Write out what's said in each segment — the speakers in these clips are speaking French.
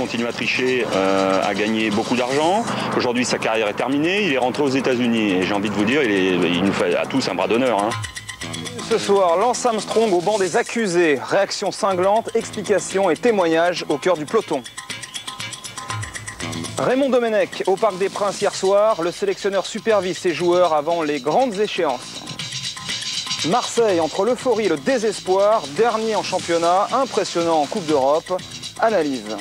continué à tricher, a gagné beaucoup d'argent. Aujourd'hui, sa carrière est terminée. Il est rentré aux États-Unis. Et j'ai envie de vous dire, il nous fait à tous un bras d'honneur. Hein. Ce soir, Lance Armstrong au banc des accusés. Réaction cinglante, explications et témoignages au cœur du peloton. Raymond Domenech au Parc des Princes hier soir. Le sélectionneur supervise ses joueurs avant les grandes échéances. Marseille entre l'euphorie et le désespoir. Dernier en championnat, impressionnant en Coupe d'Europe. Analyse.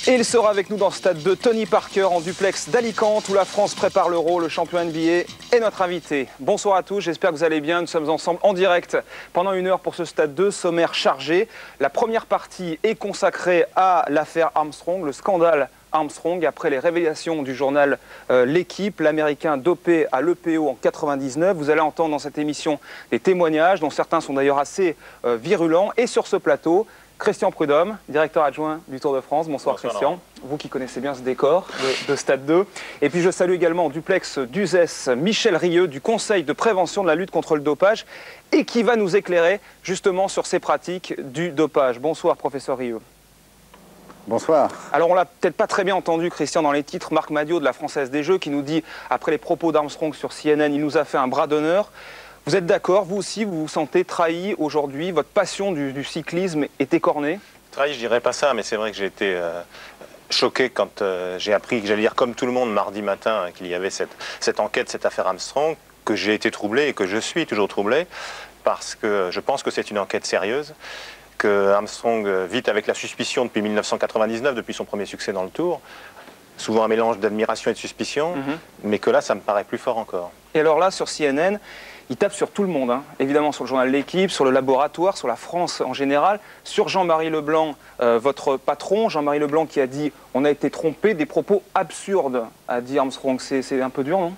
Et il sera avec nous dans ce stade de Tony Parker en duplex d'Alicante où la France prépare l'Euro, le champion NBA est notre invité. Bonsoir à tous, j'espère que vous allez bien. Nous sommes ensemble en direct pendant 1 heure pour ce stade 2, sommaire chargé. La première partie est consacrée à l'affaire Armstrong, le scandale Armstrong, après les révélations du journal L'Équipe, l'Américain dopé à l'EPO en 99. Vous allez entendre dans cette émission des témoignages, dont certains sont d'ailleurs assez virulents. Et sur ce plateau, Christian Prudhomme, directeur adjoint du Tour de France. Bonsoir Christian, Laurent. Vous qui connaissez bien ce décor de Stade 2. Et puis je salue également en duplex d'Uzès Michel Rieux du Conseil de prévention de la lutte contre le dopage et qui va nous éclairer justement sur ces pratiques du dopage. Bonsoir professeur Rieux. Bonsoir. Alors on l'a peut-être pas très bien entendu Christian dans les titres, Marc Madiot de la Française des Jeux qui nous dit, après les propos d'Armstrong sur CNN, il nous a fait un bras d'honneur. Vous êtes d'accord, vous aussi, vous vous sentez trahi aujourd'hui? Votre passion du cyclisme est écornée? Trahi, je dirais pas ça, mais c'est vrai que j'ai été choqué quand j'ai appris, que j'allais dire comme tout le monde mardi matin, qu'il y avait cette enquête, cette affaire Armstrong, que j'ai été troublé et que je suis toujours troublé, parce que je pense que c'est une enquête sérieuse, que Armstrong vit avec la suspicion depuis 1999, depuis son premier succès dans le Tour, souvent un mélange d'admiration et de suspicion, mais que là, ça me paraît plus fort encore. Et alors là, sur CNN, il tape sur tout le monde, hein. Évidemment sur le journal L'Équipe, sur le laboratoire, sur la France en général, sur Jean-Marie Leblanc, votre patron, Jean-Marie Leblanc qui a dit « on a été trompé », des propos absurdes, a dit Armstrong. C'est un peu dur, non ?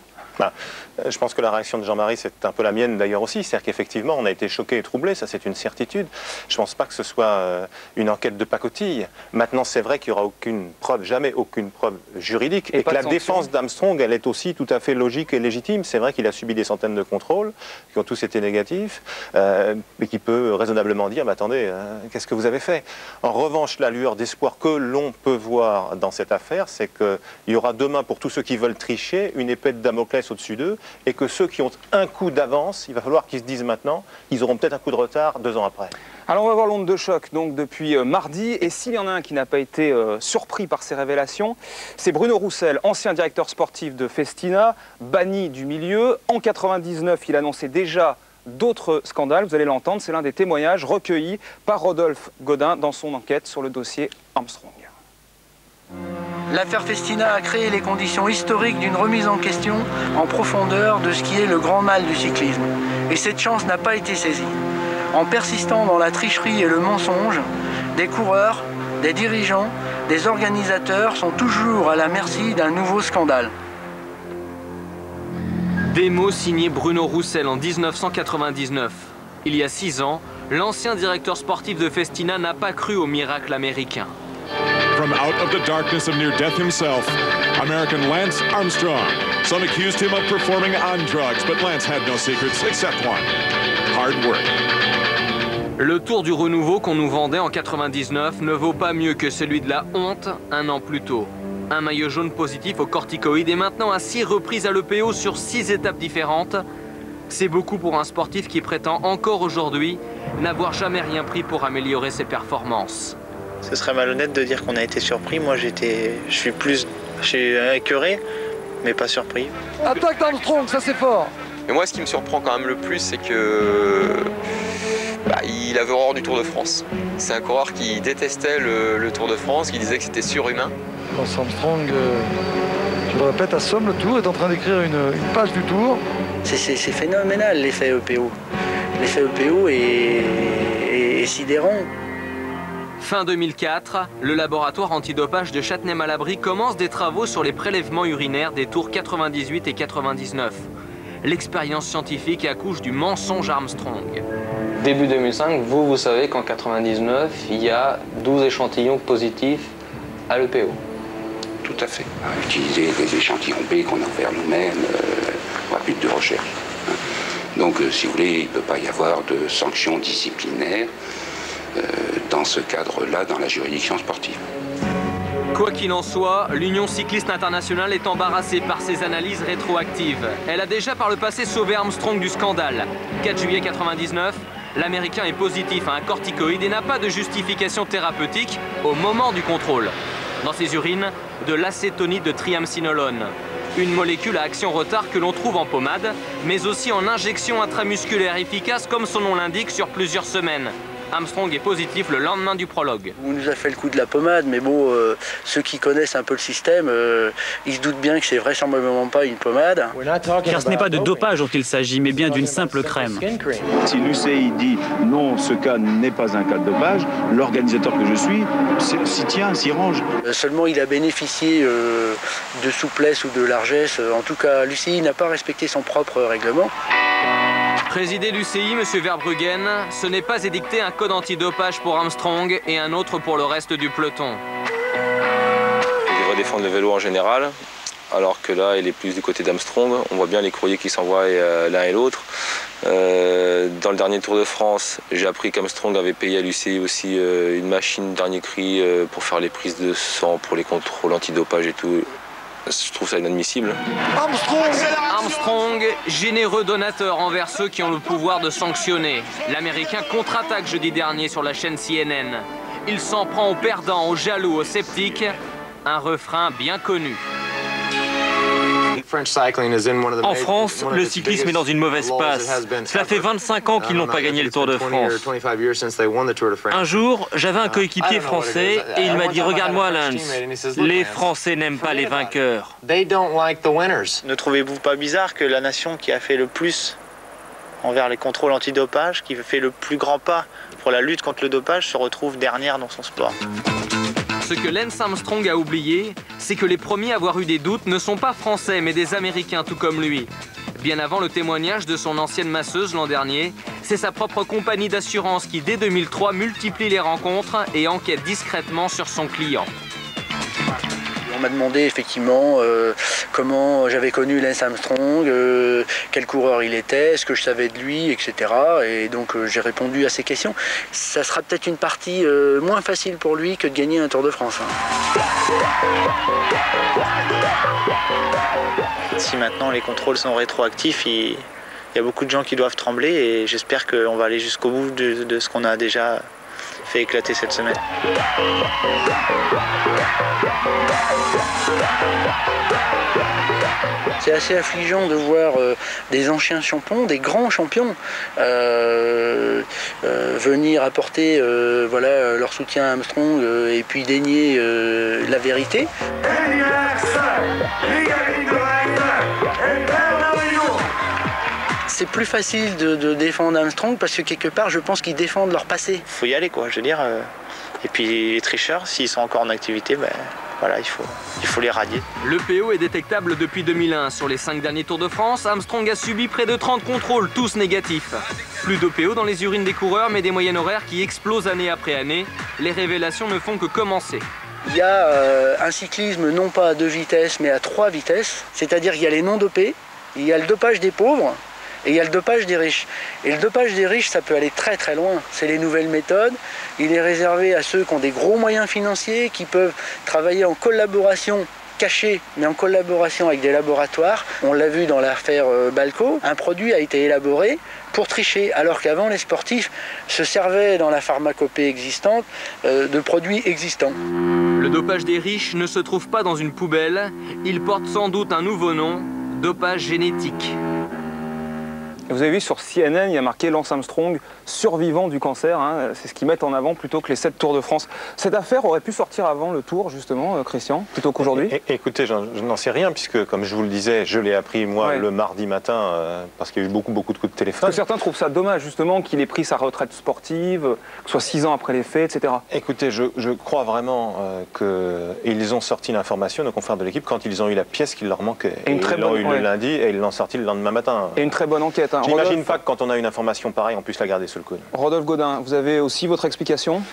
Je pense que la réaction de Jean-Marie, c'est un peu la mienne d'ailleurs aussi. C'est-à-dire qu'effectivement, on a été choqué et troublé, ça c'est une certitude. Je ne pense pas que ce soit une enquête de pacotille. Maintenant, c'est vrai qu'il n'y aura aucune preuve, jamais aucune preuve juridique. Et que la défense d'Armstrong, elle est aussi tout à fait logique et légitime. C'est vrai qu'il a subi des centaines de contrôles, qui ont tous été négatifs, mais qui peut raisonnablement dire, mais attendez, qu'est-ce que vous avez fait? En revanche, la lueur d'espoir que l'on peut voir dans cette affaire, c'est qu'il y aura demain, pour tous ceux qui veulent tricher, une épée de Damoclès au-dessus d'eux, et que ceux qui ont un coup d'avance, il va falloir qu'ils se disent maintenant, ils auront peut-être un coup de retard 2 ans après. Alors on va voir l'onde de choc donc depuis mardi, et s'il y en a un qui n'a pas été surpris par ces révélations, c'est Bruno Roussel, ancien directeur sportif de Festina, banni du milieu. En 99, il annonçait déjà d'autres scandales, vous allez l'entendre, c'est l'un des témoignages recueillis par Rodolphe Godin dans son enquête sur le dossier Armstrong. L'affaire Festina a créé les conditions historiques d'une remise en question en profondeur de ce qui est le grand mal du cyclisme. Et cette chance n'a pas été saisie. En persistant dans la tricherie et le mensonge, des coureurs, des dirigeants, des organisateurs sont toujours à la merci d'un nouveau scandale. Des mots signés Bruno Roussel en 1999. Il y a 6 ans, l'ancien directeur sportif de Festina n'a pas cru au miracle américain. From out of the darkness of near death himself, American Lance Armstrong. Some accused him of performing on drugs, but Lance had no secrets except one: hard work. Le Tour du Renouveau qu'on nous vendait en 99 ne vaut pas mieux que celui de la honte 1 an plus tôt. Un maillot jaune positif aux corticoïdes et maintenant à 6 reprises à l'EPO sur 6 étapes différentes. C'est beaucoup pour un sportif qui prétend encore aujourd'hui n'avoir jamais rien pris pour améliorer ses performances. Ce serait malhonnête de dire qu'on a été surpris. Moi, je suis écœuré, mais pas surpris. Attaque d'Armstrong, ça c'est fort. Et moi, ce qui me surprend quand même le plus, c'est que il avait horreur du Tour de France. C'est un coureur qui détestait le Tour de France, qui disait que c'était surhumain. Lance Armstrong, je le répète, assomme le Tour, est en train d'écrire une page du Tour. C'est phénoménal l'effet EPO. L'effet EPO est sidérant. Fin 2004, le laboratoire antidopage de Châtenay-Malabry commence des travaux sur les prélèvements urinaires des tours 98 et 99. L'expérience scientifique accouche du mensonge Armstrong. Début 2005, vous savez qu'en 99, il y a 12 échantillons positifs à l'EPO. Tout à fait. À utiliser des échantillons B qu'on a offerts nous-mêmes à but de recherche. Donc, si vous voulez, il ne peut pas y avoir de sanctions disciplinaires dans ce cadre-là, dans la juridiction sportive. Quoi qu'il en soit, l'Union cycliste internationale est embarrassée par ces analyses rétroactives. Elle a déjà par le passé sauvé Armstrong du scandale. 4 juillet 99, l'Américain est positif à un corticoïde et n'a pas de justification thérapeutique au moment du contrôle. Dans ses urines, de l'acétonite de triamcinolone. Une molécule à action retard que l'on trouve en pommade, mais aussi en injection intramusculaire efficace comme son nom l'indique sur plusieurs semaines. Armstrong est positif le lendemain du prologue. On nous a fait le coup de la pommade, mais bon, ceux qui connaissent un peu le système, ils se doutent bien que c'est vraisemblablement pas une pommade. Car ce n'est pas de dopage dont il s'agit, mais bien d'une simple crème. Si l'UCI dit non, ce cas n'est pas un cas de dopage, l'organisateur que je suis s'y tient, s'y range. Seulement il a bénéficié de souplesse ou de largesse. En tout cas, l'UCI n'a pas respecté son propre règlement. Présider l'UCI, M. Verbruggen, ce n'est pas édicter un code antidopage pour Armstrong et un autre pour le reste du peloton. Il devrait défendre le vélo en général, alors que là, il est plus du côté d'Armstrong. On voit bien les courriers qui s'envoient l'un et l'autre. Dans le dernier Tour de France, j'ai appris qu'Armstrong avait payé à l'UCI aussi une machine dernier cri pour faire les prises de sang, pour les contrôles antidopage et tout. Je trouve ça inadmissible. Armstrong, généreux donateur envers ceux qui ont le pouvoir de sanctionner. L'Américain contre-attaque jeudi dernier sur la chaîne CNN. Il s'en prend aux perdants, aux jaloux, aux sceptiques. Un refrain bien connu. En France, le cyclisme est dans une mauvaise passe. Cela fait 25 ans qu'ils n'ont pas gagné le Tour de France. Un jour, j'avais un coéquipier français et il m'a dit « Regarde-moi, Lance, les Français n'aiment pas les vainqueurs. » Ne trouvez-vous pas bizarre que la nation qui a fait le plus envers les contrôles antidopage, qui fait le plus grand pas pour la lutte contre le dopage, se retrouve dernière dans son sport? Ce que Lance Armstrong a oublié, c'est que les premiers à avoir eu des doutes ne sont pas français, mais des Américains tout comme lui. Bien avant le témoignage de son ancienne masseuse l'an dernier, c'est sa propre compagnie d'assurance qui, dès 2003, multiplie les rencontres et enquête discrètement sur son client. On m'a demandé effectivement comment j'avais connu Lance Armstrong, quel coureur il était, ce que je savais de lui, etc. Et donc j'ai répondu à ces questions. Ça sera peut-être une partie moins facile pour lui que de gagner un Tour de France. Si maintenant les contrôles sont rétroactifs, il y a beaucoup de gens qui doivent trembler et j'espère qu'on va aller jusqu'au bout de ce qu'on a déjà fait éclater cette semaine. C'est assez affligeant de voir des anciens champions, des grands champions, venir apporter voilà, leur soutien à Armstrong et puis dénier la vérité. C'est plus facile de défendre Armstrong parce que quelque part, je pense qu'ils défendent leur passé. Faut y aller, quoi, je veux dire. Et puis les tricheurs, s'ils sont encore en activité, ben, voilà, il faut les radier. Le PO est détectable depuis 2001. Sur les 5 derniers Tours de France, Armstrong a subi près de 30 contrôles, tous négatifs. Plus de PO dans les urines des coureurs, mais des moyennes horaires qui explosent année après année. Les révélations ne font que commencer. Il y a un cyclisme non pas à 2 vitesses, mais à 3 vitesses. C'est-à-dire qu'il y a les non dopés, il y a le dopage des pauvres, et il y a le dopage des riches. Et le dopage des riches, ça peut aller très très loin. C'est les nouvelles méthodes. Il est réservé à ceux qui ont des gros moyens financiers, qui peuvent travailler en collaboration cachée, mais en collaboration avec des laboratoires. On l'a vu dans l'affaire Balco. Un produit a été élaboré pour tricher, alors qu'avant les sportifs se servaient dans la pharmacopée existante de produits existants. Le dopage des riches ne se trouve pas dans une poubelle. Il porte sans doute un nouveau nom, dopage génétique. Vous avez vu sur CNN, il y a marqué Lance Armstrong, survivant du cancer. Hein, c'est ce qu'ils mettent en avant plutôt que les 7 Tours de France. Cette affaire aurait pu sortir avant le Tour, justement, Christian, plutôt qu'aujourd'hui? Écoutez, je n'en sais rien, puisque, comme je vous le disais, je l'ai appris, moi, le mardi matin, parce qu'il y a eu beaucoup de coups de téléphone. Parce que certains trouvent ça dommage, justement, qu'il ait pris sa retraite sportive, que ce soit 6 ans après les faits, etc. Écoutez, je crois vraiment qu'ils ont sorti l'information, nos confrères de l'équipe, quand ils ont eu la pièce qu'il leur manquait. Et ils l'ont eu le lundi, et ils l'ont sorti le lendemain matin. Et une très bonne enquête. Hein. J'imagine pas que quand on a une information pareille, on puisse la garder sous le coude. Rodolphe Gaudin, vous avez aussi votre explication?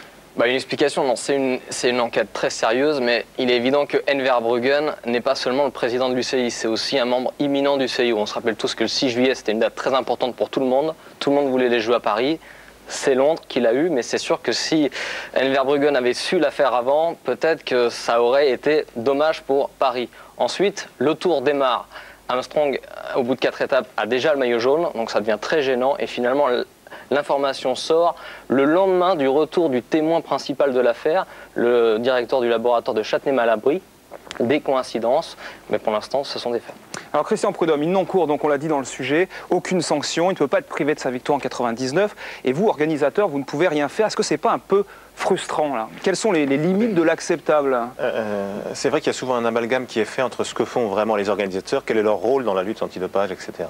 Une explication, non, c'est une enquête très sérieuse, mais il est évident que N. Verbruggen n'est pas seulement le président de l'UCI, c'est aussi un membre imminent du CIO. On se rappelle tous que le 6 juillet, c'était une date très importante pour tout le monde. Tout le monde voulait les Jeux à Paris. c'est Londres qu'il a eu, mais c'est sûr que si Enver Bruggen avait su la faire avant, peut-être que ça aurait été dommage pour Paris. Ensuite, le Tour démarre. Armstrong, au bout de 4 étapes, a déjà le maillot jaune, donc ça devient très gênant. Et finalement, l'information sort le lendemain du retour du témoin principal de l'affaire, le directeur du laboratoire de Châtenay-Malabry. Des coïncidences, mais pour l'instant, ce sont des faits. Alors Christian Prudhomme, il n'encourt, donc on l'a dit dans le sujet, aucune sanction, il ne peut pas être privé de sa victoire en 99, et vous, organisateur, vous ne pouvez rien faire. Est-ce que ce n'est pas un peu frustrant là? Quelles sont les limites de l'acceptable? C'est vrai qu'il y a souvent un amalgame qui est fait entre ce que font vraiment les organisateurs, quel est leur rôle dans la lutte antidopage, etc.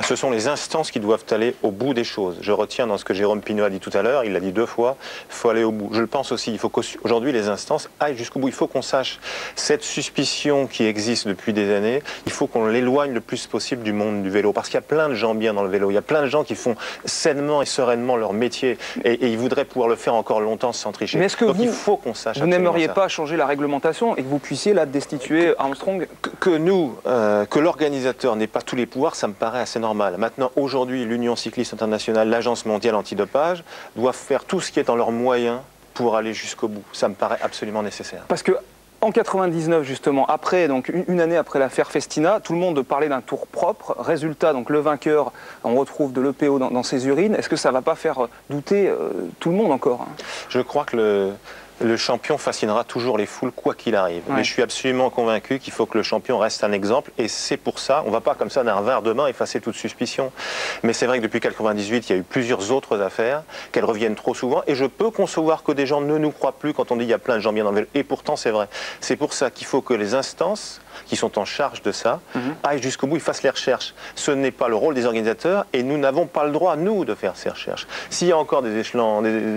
Ce sont les instances qui doivent aller au bout des choses. Je retiens dans ce que Jérôme Pineau a dit tout à l'heure, il l'a dit 2 fois, il faut aller au bout. Je le pense aussi, il faut qu'aujourd'hui les instances aillent jusqu'au bout. Il faut qu'on sache cette suspicion qui existe depuis des années, il faut qu'on l'éloigne le plus possible du monde du vélo. Parce qu'il y a plein de gens bien dans le vélo, il y a plein de gens qui font sainement et sereinement leur métier et ils voudraient pouvoir le faire encore longtemps sans tricher. Mais est-ce que donc il faut qu'on sache. Vous n'aimeriez pas changer la réglementation et que vous puissiez là destituer Armstrong? Que l'organisateur n'ait pas tous les pouvoirs, ça me paraît assez normal. Maintenant, aujourd'hui, l'Union cycliste internationale, l'Agence mondiale antidopage doivent faire tout ce qui est en leurs moyens pour aller jusqu'au bout. Ça me paraît absolument nécessaire. Parce que en 99 justement, après, donc une année après l'affaire Festina, tout le monde parlait d'un tour propre. Résultat, donc le vainqueur, on retrouve de l'EPO dans ses urines. Est-ce que ça ne va pas faire douter tout le monde encore? Je crois que le champion fascinera toujours les foules, quoi qu'il arrive. Ouais. Mais je suis absolument convaincu qu'il faut que le champion reste un exemple. Et c'est pour ça, on ne va pas comme ça d'un verre de main effacer toute suspicion. Mais c'est vrai que depuis 1998, il y a eu plusieurs autres affaires, qu'elles reviennent trop souvent. Et je peux concevoir que des gens ne nous croient plus quand on dit qu'il y a plein de gens bien dans le vélo. Et pourtant, c'est vrai. C'est pour ça qu'il faut que les instances qui sont en charge de ça aillent jusqu'au bout, ils fassent les recherches. Ce n'est pas le rôle des organisateurs et nous n'avons pas le droit, nous, de faire ces recherches. S'il y a encore des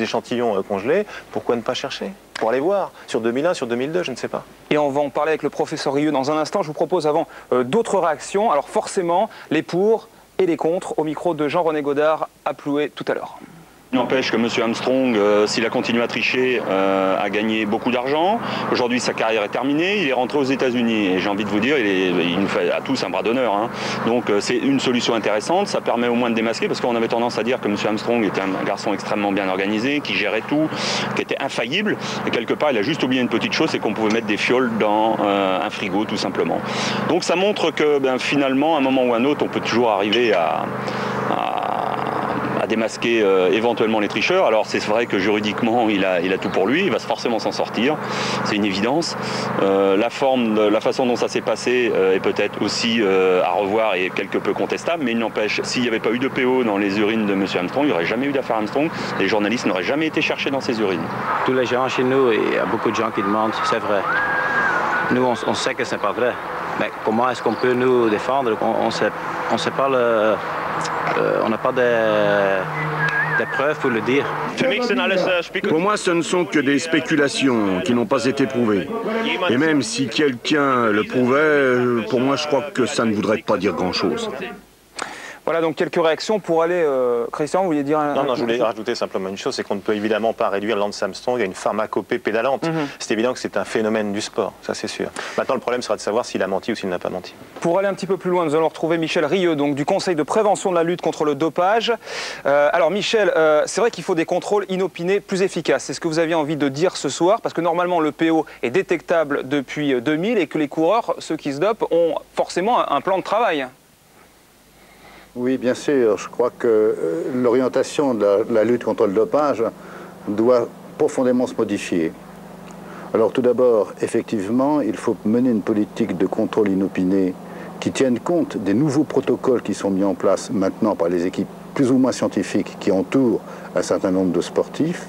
échantillons congelés, pourquoi ne pas chercher? Pour aller voir, sur 2001, sur 2002, je ne sais pas. Et on va en parler avec le professeur Rieu dans un instant. Je vous propose avant d'autres réactions. Alors forcément, les pour et les contre, au micro de Jean-René Godard, à Ploué tout à l'heure. N'empêche que M. Armstrong, s'il a continué à tricher, a gagné beaucoup d'argent. Aujourd'hui, sa carrière est terminée. Il est rentré aux États-Unis. Et j'ai envie de vous dire, il nous fait à tous un bras d'honneur. Hein. Donc, c'est une solution intéressante. Ça permet au moins de démasquer, parce qu'on avait tendance à dire que M. Armstrong était un garçon extrêmement bien organisé, qui gérait tout, qui était infaillible. Et quelque part, il a juste oublié une petite chose, c'est qu'on pouvait mettre des fioles dans un frigo, tout simplement. Donc, ça montre que finalement, à un moment ou à un autre, on peut toujours arriver à démasquer éventuellement les tricheurs. Alors c'est vrai que juridiquement il a tout pour lui, il va forcément s'en sortir, c'est une évidence. La façon dont ça s'est passé est peut-être aussi à revoir et quelque peu contestable, mais il n'empêche, s'il n'y avait pas eu de PO dans les urines de M. Armstrong, il n'y aurait jamais eu d'affaire Armstrong, les journalistes n'auraient jamais été cherchés dans ses urines. Tous les gens chez nous, il y a beaucoup de gens qui demandent si c'est vrai. Nous on sait que c'est pas vrai, mais comment est-ce qu'on peut nous défendre? On sait pas on n'a pas des preuves pour le dire. Pour moi, ce ne sont que des spéculations qui n'ont pas été prouvées. Et même si quelqu'un le prouvait, pour moi, je crois que ça ne voudrait pas dire grand-chose. Voilà donc quelques réactions pour aller... Christian, vous vouliez dire... Non, je voulais rajouter simplement une chose, c'est qu'on ne peut évidemment pas réduire Lance Armstrong à une pharmacopée pédalante. C'est évident que c'est un phénomène du sport, ça c'est sûr. Maintenant, le problème sera de savoir s'il a menti ou s'il n'a pas menti. Pour aller un petit peu plus loin, nous allons retrouver Michel Rieu, donc du Conseil de prévention de la lutte contre le dopage. Alors Michel, c'est vrai qu'il faut des contrôles inopinés plus efficaces. C'est ce que vous aviez envie de dire ce soir, parce que normalement le PO est détectable depuis 2000 et que les coureurs, ceux qui se dopent, ont forcément un plan de travail. Oui, bien sûr. Je crois que l'orientation de la lutte contre le dopage doit profondément se modifier. Alors tout d'abord, effectivement, il faut mener une politique de contrôle inopiné qui tienne compte des nouveaux protocoles qui sont mis en place maintenant par les équipes plus ou moins scientifiques qui entourent un certain nombre de sportifs.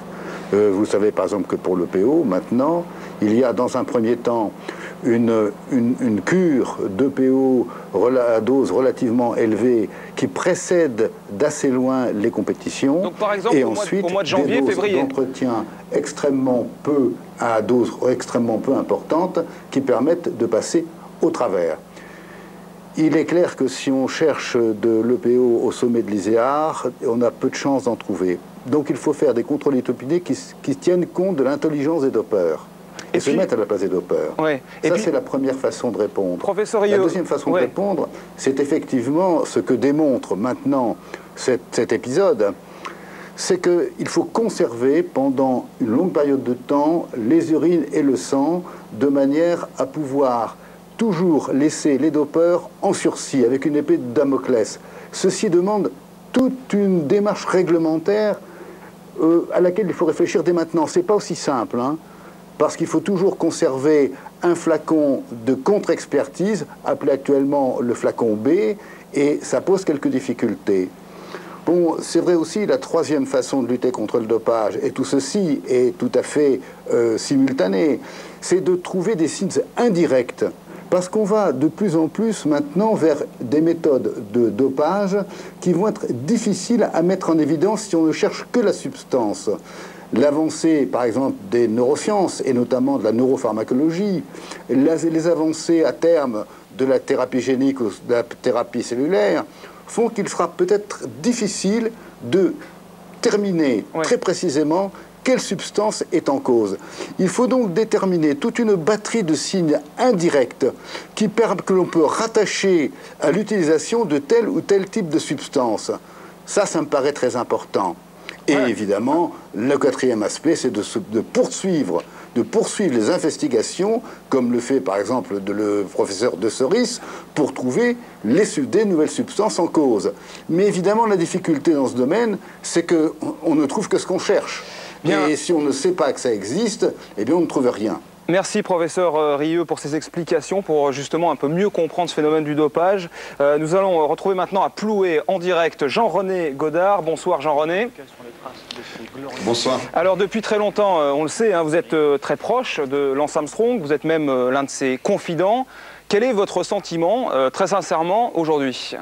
Vous savez par exemple que pour le PO, maintenant, il y a dans un premier temps une cure de PO à dose relativement élevée qui précède d'assez loin les compétitions. Donc par exemple, et au ensuite, mois de janvier, des doses février. d'entretien extrêmement peu à dose extrêmement peu importante qui permettent de passer au travers. Il est clair que si on cherche de l'EPO au sommet de l'ISEAR, on a peu de chances d'en trouver. Donc il faut faire des contrôles inopinés qui tiennent compte de l'intelligence des dopeurs. Et se mettre à la place des dopeurs. Ouais. Ça, c'est la première façon de répondre. Professeur La deuxième façon de répondre, c'est effectivement ce que démontre maintenant cet épisode, c'est qu'il faut conserver pendant une longue période de temps les urines et le sang de manière à pouvoir toujours laisser les dopeurs en sursis avec une épée de Damoclès. Ceci demande toute une démarche réglementaire à laquelle il faut réfléchir dès maintenant. C'est pas aussi simple, hein, parce qu'il faut toujours conserver un flacon de contre-expertise, appelé actuellement le flacon B, et ça pose quelques difficultés. Bon, c'est vrai aussi, la troisième façon de lutter contre le dopage, et tout ceci est tout à fait simultané, c'est de trouver des signes indirects. Parce qu'on va de plus en plus maintenant vers des méthodes de dopage qui vont être difficiles à mettre en évidence si on ne cherche que la substance. L'avancée, par exemple, des neurosciences, et notamment de la neuropharmacologie, les avancées à terme de la thérapie génique ou de la thérapie cellulaire, font qu'il sera peut-être difficile de terminer très précisément quelle substance est en cause. Il faut donc déterminer toute une batterie de signes indirects que l'on peut rattacher à l'utilisation de tel ou tel type de substance. Ça me paraît très important. Et évidemment, le quatrième aspect, c'est de poursuivre les investigations, comme le fait par exemple le professeur de Ceris, pour trouver des nouvelles substances en cause. Mais évidemment, la difficulté dans ce domaine, c'est qu'on ne trouve que ce qu'on cherche. Bien. Et si on ne sait pas que ça existe, eh bien on ne trouve rien. Merci professeur Rieu pour ces explications, pour justement un peu mieux comprendre ce phénomène du dopage. Nous allons retrouver maintenant à Ploué en direct Jean-René Godard. Bonsoir Jean-René. Bonsoir. Alors depuis très longtemps, on le sait, hein, vous êtes très proche de Lance Armstrong, vous êtes même l'un de ses confidents. Quel est votre sentiment, très sincèrement, aujourd'hui ?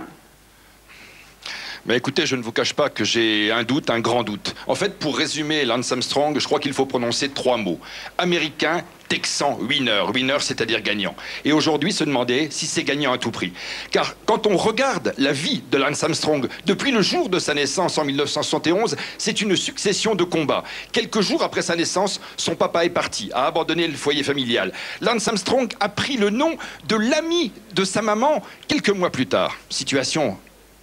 Mais écoutez, je ne vous cache pas que j'ai un doute, un grand doute. En fait, pour résumer Lance Armstrong, je crois qu'il faut prononcer 3 mots. Américain, texan, winner. Winner, c'est-à-dire gagnant. Et aujourd'hui, se demander si c'est gagnant à tout prix. Car quand on regarde la vie de Lance Armstrong, depuis le jour de sa naissance en 1971, c'est une succession de combats. Quelques jours après sa naissance, son papa est parti, a abandonné le foyer familial. Lance Armstrong a pris le nom de l'ami de sa maman quelques mois plus tard. Situation,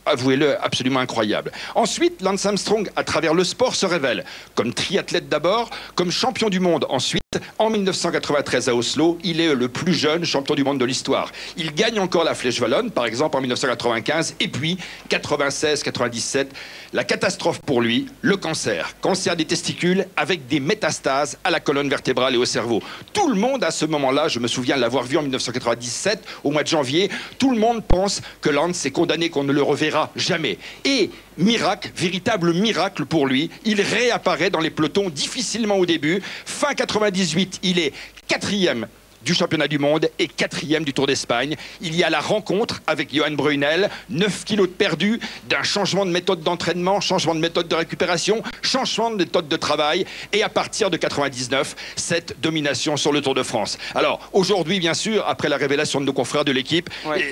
avouez-le, absolument incroyable. Ensuite, Lance Armstrong, à travers le sport, se révèle comme triathlète d'abord, comme champion du monde ensuite. En 1993 à Oslo, il est le plus jeune champion du monde de l'histoire. Il gagne encore la Flèche Wallonne, par exemple en 1995, et puis 96-97, la catastrophe pour lui, le cancer. Cancer des testicules avec des métastases à la colonne vertébrale et au cerveau. Tout le monde à ce moment-là, je me souviens de l'avoir vu en 1997, au mois de janvier, tout le monde pense que Lance est condamné, qu'on ne le reverra jamais. Et miracle, véritable miracle pour lui, il réapparaît dans les pelotons difficilement au début. Fin 98, il est 4e du championnat du monde et 4e du Tour d'Espagne. Il y a la rencontre avec Johan Brunel, 9 kilos de perdu, d'un changement de méthode d'entraînement, changement de méthode de récupération, changement de méthode de travail, et à partir de 99, cette domination sur le Tour de France. Alors aujourd'hui, bien sûr, après la révélation de nos confrères de l'équipe,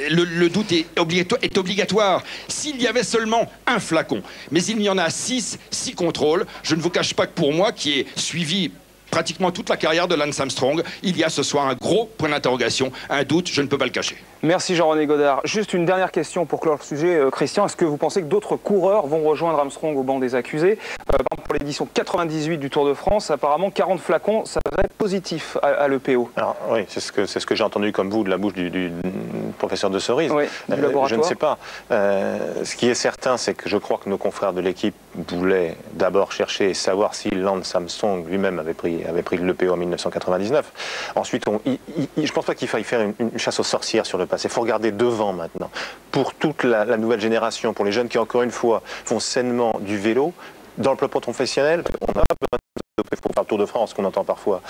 le doute est obligatoire. S'il y avait seulement un flacon, mais il y en a 6 contrôles, je ne vous cache pas que pour moi, qui ai suivi pratiquement toute la carrière de Lance Armstrong, il y a ce soir un gros point d'interrogation, un doute, je ne peux pas le cacher. Merci Jean-René Godard. Juste une dernière question pour clore le sujet. Christian, est-ce que vous pensez que d'autres coureurs vont rejoindre Armstrong au banc des accusés? Par exemple, pour l'édition 98 du Tour de France, apparemment 40 flacons s'avèrent positifs à l'EPO. Alors oui, c'est ce que j'ai entendu comme vous de la bouche du professeur de Cerise. Oui, du laboratoire. Je ne sais pas. Ce qui est certain, c'est que je crois que nos confrères de l'équipe voulaient d'abord chercher et savoir si Lance Armstrong lui-même avait pris l'EPO en 1999. Ensuite, je ne pense pas qu'il faille faire une chasse aux sorcières sur le passé. Il faut regarder devant maintenant. Pour toute la nouvelle génération, pour les jeunes qui, encore une fois, font sainement du vélo, dans le peloton professionnel, on a besoin de Tour de France, qu'on entend parfois.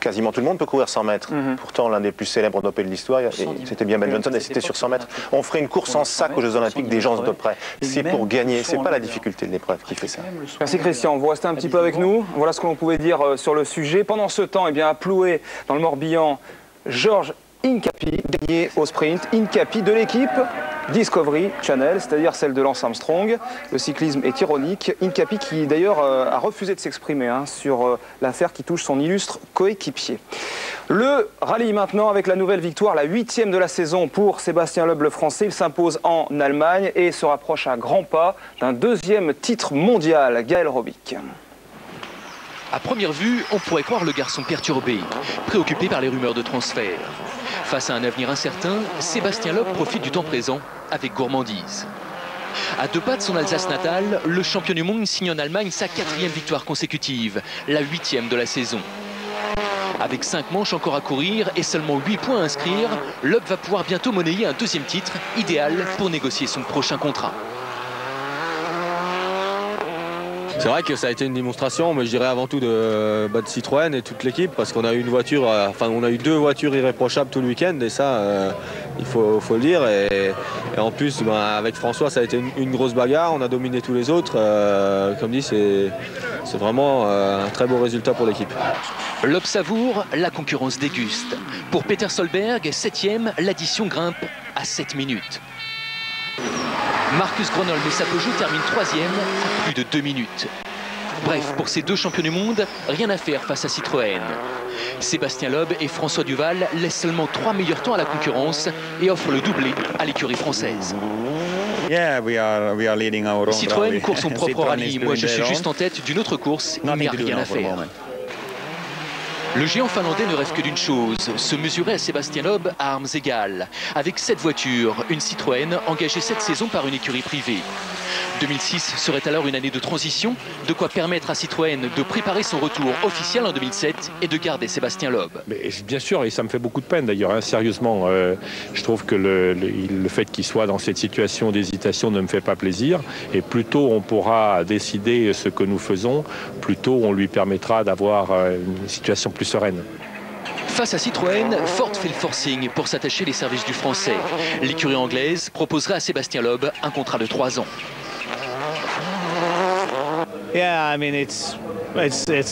Quasiment tout le monde peut courir 100 mètres. Pourtant, l'un des plus célèbres dopés de l'histoire, c'était bien Ben Johnson, et c'était sur 100 mètres. On ferait une course en sac aux Jeux Olympiques des gens de près. C'est pour gagner. C'est pas la difficulté de l'épreuve qui fait ça. Merci Christian. Vous restez un petit peu avec nous. Voilà ce que l'on pouvait dire sur le sujet. Pendant ce temps, eh bien, à Ploué, dans le Morbihan, Georges Hincapie, gagné au sprint. Hincapie de l'équipe Discovery Channel, c'est-à-dire celle de Lance Armstrong. Le cyclisme est ironique. Incapi qui d'ailleurs a refusé de s'exprimer sur l'affaire qui touche son illustre coéquipier. Le rallye maintenant avec la nouvelle victoire, la 8e de la saison pour Sébastien Loeb, le Français. Il s'impose en Allemagne et se rapproche à grands pas d'un 2e titre mondial. Gaël Robic. À première vue, on pourrait croire le garçon perturbé, préoccupé par les rumeurs de transfert. Face à un avenir incertain, Sébastien Loeb profite du temps présent avec gourmandise. À 2 pas de son Alsace natale, le champion du monde signe en Allemagne sa 4e victoire consécutive, la 8e de la saison. Avec 5 manches encore à courir et seulement 8 points à inscrire, Loeb va pouvoir bientôt monnayer un 2e titre, idéal pour négocier son prochain contrat. C'est vrai que ça a été une démonstration, mais je dirais avant tout de Citroën et toute l'équipe, parce qu'on a eu une voiture, on a eu 2 voitures irréprochables tout le week-end, et ça, il faut le dire. Et en plus, avec François, ça a été une grosse bagarre, on a dominé tous les autres. Comme dit, c'est vraiment un très beau résultat pour l'équipe. Loeb savoure, la concurrence déguste. Pour Peter Solberg, 7e, l'addition grimpe à 7 minutes. Marcus Gronholm et sa Peugeot terminent 3e à plus de 2 minutes. Bref, pour ces 2 champions du monde, rien à faire face à Citroën. Sébastien Loeb et François Duval laissent seulement 3 meilleurs temps à la concurrence et offrent le doublé à l'écurie française. Citroën court son propre rallye. Moi, je suis juste en tête d'une autre course. Il n'y a rien à faire. Le géant finlandais ne rêve que d'une chose, se mesurer à Sébastien Loeb à armes égales. Avec 7 voitures, une Citroën engagée cette saison par une écurie privée. 2006 serait alors une année de transition, de quoi permettre à Citroën de préparer son retour officiel en 2007 et de garder Sébastien Loeb. Mais bien sûr, et ça me fait beaucoup de peine d'ailleurs, sérieusement. Je trouve que le fait qu'il soit dans cette situation d'hésitation ne me fait pas plaisir. Et plus tôt on pourra décider ce que nous faisons, plus tôt on lui permettra d'avoir une situation plus sereine. Face à Citroën, Ford fait le forcing pour s'attacher les services du français. L'écurie anglaise proposera à Sébastien Loeb un contrat de 3 ans. C'est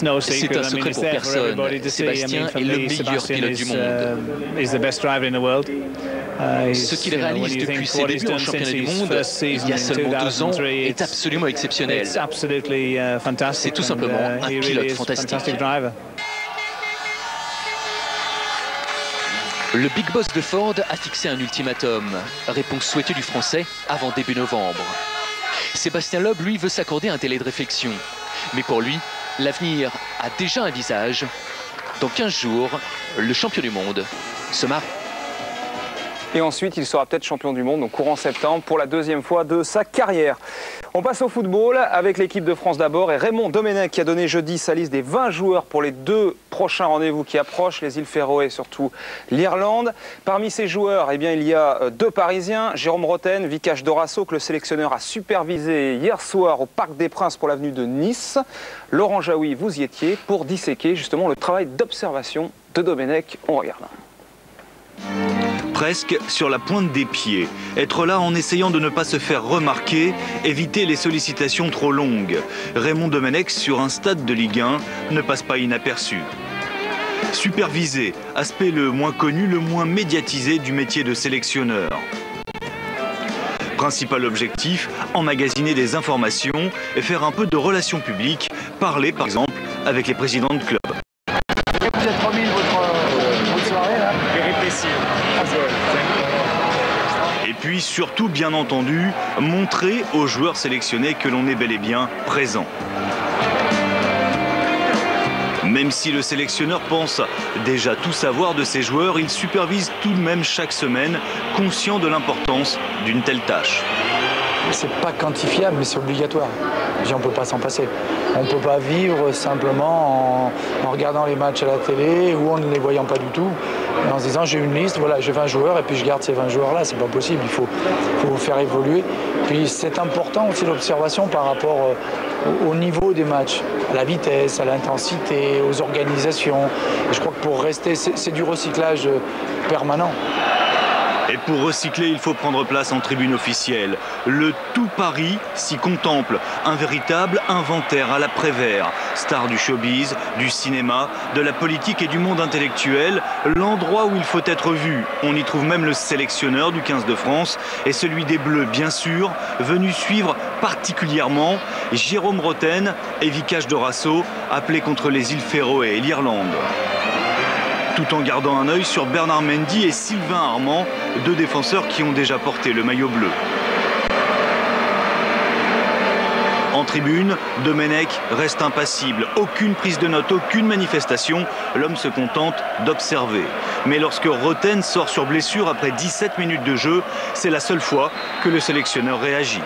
un secret pour personne. Sébastien est le meilleur pilote du monde. Ce qu'il réalise depuis ses débuts en championnat du monde, il y a seulement 2 ans, est absolument exceptionnel. C'est tout simplement un pilote fantastique. Le big boss de Ford a fixé un ultimatum. Réponse souhaitée du français avant début novembre. Sébastien Loeb, lui, veut s'accorder un délai de réflexion. Mais pour lui, l'avenir a déjà un visage. Dans 15 jours, le champion du monde se marie. Et ensuite, il sera peut-être champion du monde, donc courant septembre, pour la 2e fois de sa carrière. On passe au football avec l'équipe de France d'abord et Raymond Domenech qui a donné jeudi sa liste des 20 joueurs pour les 2 prochains rendez-vous qui approchent, les îles Féroé et surtout l'Irlande. Parmi ces joueurs, il y a 2 Parisiens, Jérôme Roten, Vikash Dorasso, que le sélectionneur a supervisé hier soir au Parc des Princes pour l'avenue de Nice. Laurent Jaoui, vous y étiez pour disséquer justement le travail d'observation de Domenech. On regarde. Presque sur la pointe des pieds. Être là en essayant de ne pas se faire remarquer, éviter les sollicitations trop longues. Raymond Domenech, sur un stade de Ligue 1, ne passe pas inaperçu. Superviser, aspect le moins connu, le moins médiatisé du métier de sélectionneur. Principal objectif, emmagasiner des informations et faire un peu de relations publiques, parler par exemple avec les présidents de club. Vous êtes remis votre soirée là ? Et puis surtout, bien entendu, montrer aux joueurs sélectionnés que l'on est bel et bien présent. Même si le sélectionneur pense déjà tout savoir de ses joueurs, il supervise tout de même chaque semaine, conscient de l'importance d'une telle tâche. C'est pas quantifiable, mais c'est obligatoire. On ne peut pas s'en passer. On ne peut pas vivre simplement en regardant les matchs à la télé ou en ne les voyant pas du tout. Et en se disant j'ai une liste, voilà, j'ai 20 joueurs et puis je garde ces 20 joueurs-là. C'est pas possible, il faut faire évoluer. Puis c'est important aussi l'observation par rapport au niveau des matchs, à la vitesse, à l'intensité, aux organisations. Et je crois que pour rester, c'est du recyclage permanent. Et pour recycler, il faut prendre place en tribune officielle. Le tout Paris s'y contemple, un véritable inventaire à la Prévert. Star du showbiz, du cinéma, de la politique et du monde intellectuel, l'endroit où il faut être vu. On y trouve même le sélectionneur du 15 de France et celui des Bleus, bien sûr, venu suivre particulièrement Jérôme Roten et Vicage Dorasso, appelés contre les îles Féroé et l'Irlande. Tout en gardant un œil sur Bernard Mendy et Sylvain Armand, deux défenseurs qui ont déjà porté le maillot bleu. En tribune, Domenech reste impassible. Aucune prise de note, aucune manifestation. L'homme se contente d'observer. Mais lorsque Roten sort sur blessure après 17 minutes de jeu, c'est la seule fois que le sélectionneur réagit.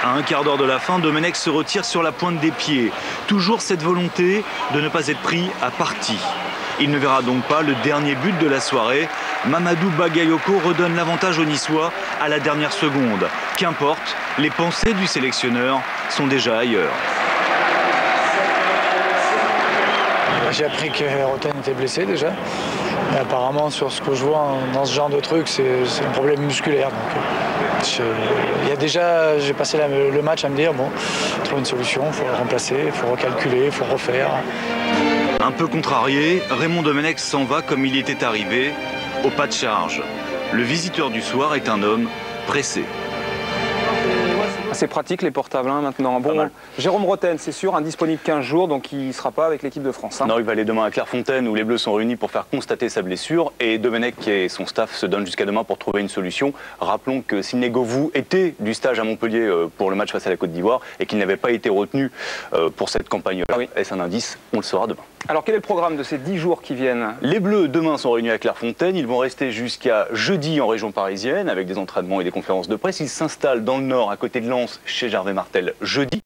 À un quart d'heure de la fin, Domenech se retire sur la pointe des pieds. Toujours cette volonté de ne pas être pris à partie. Il ne verra donc pas le dernier but de la soirée. Mamadou Bagayoko redonne l'avantage aux Niçois à la dernière seconde. Qu'importe, les pensées du sélectionneur sont déjà ailleurs. J'ai appris que Roten était blessé déjà. Mais apparemment, sur ce que je vois dans ce genre de truc, c'est un problème musculaire. J'ai passé le match à me dire, bon, trouver une solution, il faut le remplacer, il faut recalculer, il faut refaire. Un peu contrarié, Raymond Domenech s'en va comme il y était arrivé, au pas de charge. Le visiteur du soir est un homme pressé. C'est pratique les portables hein, maintenant. Bon, Jérôme Roten, c'est sûr, indisponible 15 jours, donc il ne sera pas avec l'équipe de France. Hein. Non, il va aller demain à Clairefontaine où les Bleus sont réunis pour faire constater sa blessure. Et Domenech et son staff se donnent jusqu'à demain pour trouver une solution. Rappelons que Sidney Govou était du stage à Montpellier pour le match face à la Côte d'Ivoire et qu'il n'avait pas été retenu pour cette campagne-là. Ah oui. Est-ce un indice? On le saura demain. Alors quel est le programme de ces 10 jours qui viennent? Les Bleus demain sont réunis à Clairefontaine. Ils vont rester jusqu'à jeudi en région parisienne avec des entraînements et des conférences de presse. Ils s'installent dans le nord à côté de Lens chez Gervais Martel jeudi.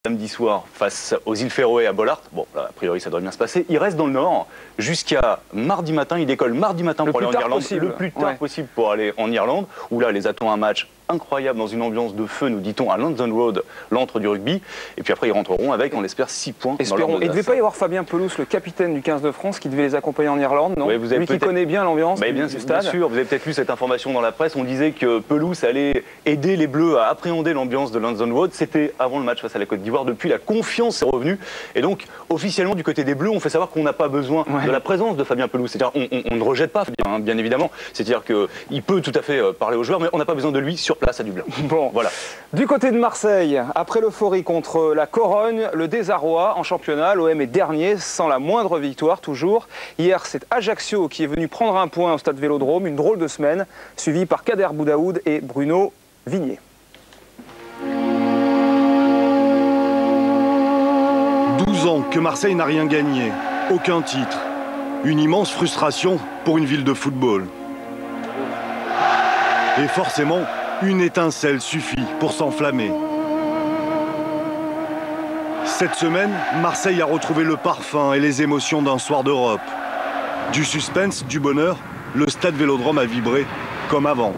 Samedi soir face aux îles Féroé à Bollaert. Bon, là, a priori ça devrait bien se passer. Il reste dans le nord jusqu'à mardi matin. Il décolle mardi matin pour aller en Irlande. Le plus tard possible pour aller en Irlande où là les attend un match incroyable dans une ambiance de feu, nous dit-on, à London Road, l'antre du rugby. Et puis après, ils rentreront avec, on l'espère, 6 points. Espérons. Il ne devait pas y avoir Fabien Pelouse, le capitaine du 15 de France, qui devait les accompagner en Irlande, non? Oui, lui qui connaît bien l'ambiance du stade. Bien sûr, vous avez peut-être lu cette information dans la presse. On disait que Pelouse allait aider les Bleus à appréhender l'ambiance de London Road. C'était avant le match face à la Côte d'Ivoire. Depuis, la confiance est revenue. Et donc, officiellement, du côté des Bleus, on fait savoir qu'on n'a pas besoin de la présence de Fabien Pelouse. C'est-à-dire, on ne rejette pas Fabien, hein, bien évidemment. C'est-à-dire qu'il peut tout à fait parler aux joueurs, mais on n'a pas besoin de lui sur place à Dublin. Bon, voilà. Du côté de Marseille, après l'euphorie contre la Corogne, le désarroi en championnat, l'OM est dernier sans la moindre victoire toujours. Hier, c'est Ajaccio qui est venu prendre un point au stade Vélodrome, une drôle de semaine, suivi par Kader Boudaoud et Bruno Vignier. 12 ans que Marseille n'a rien gagné, aucun titre. Une immense frustration pour une ville de football. Et forcément, une étincelle suffit pour s'enflammer. Cette semaine, Marseille a retrouvé le parfum et les émotions d'un soir d'Europe. Du suspense, du bonheur, le stade Vélodrome a vibré comme avant.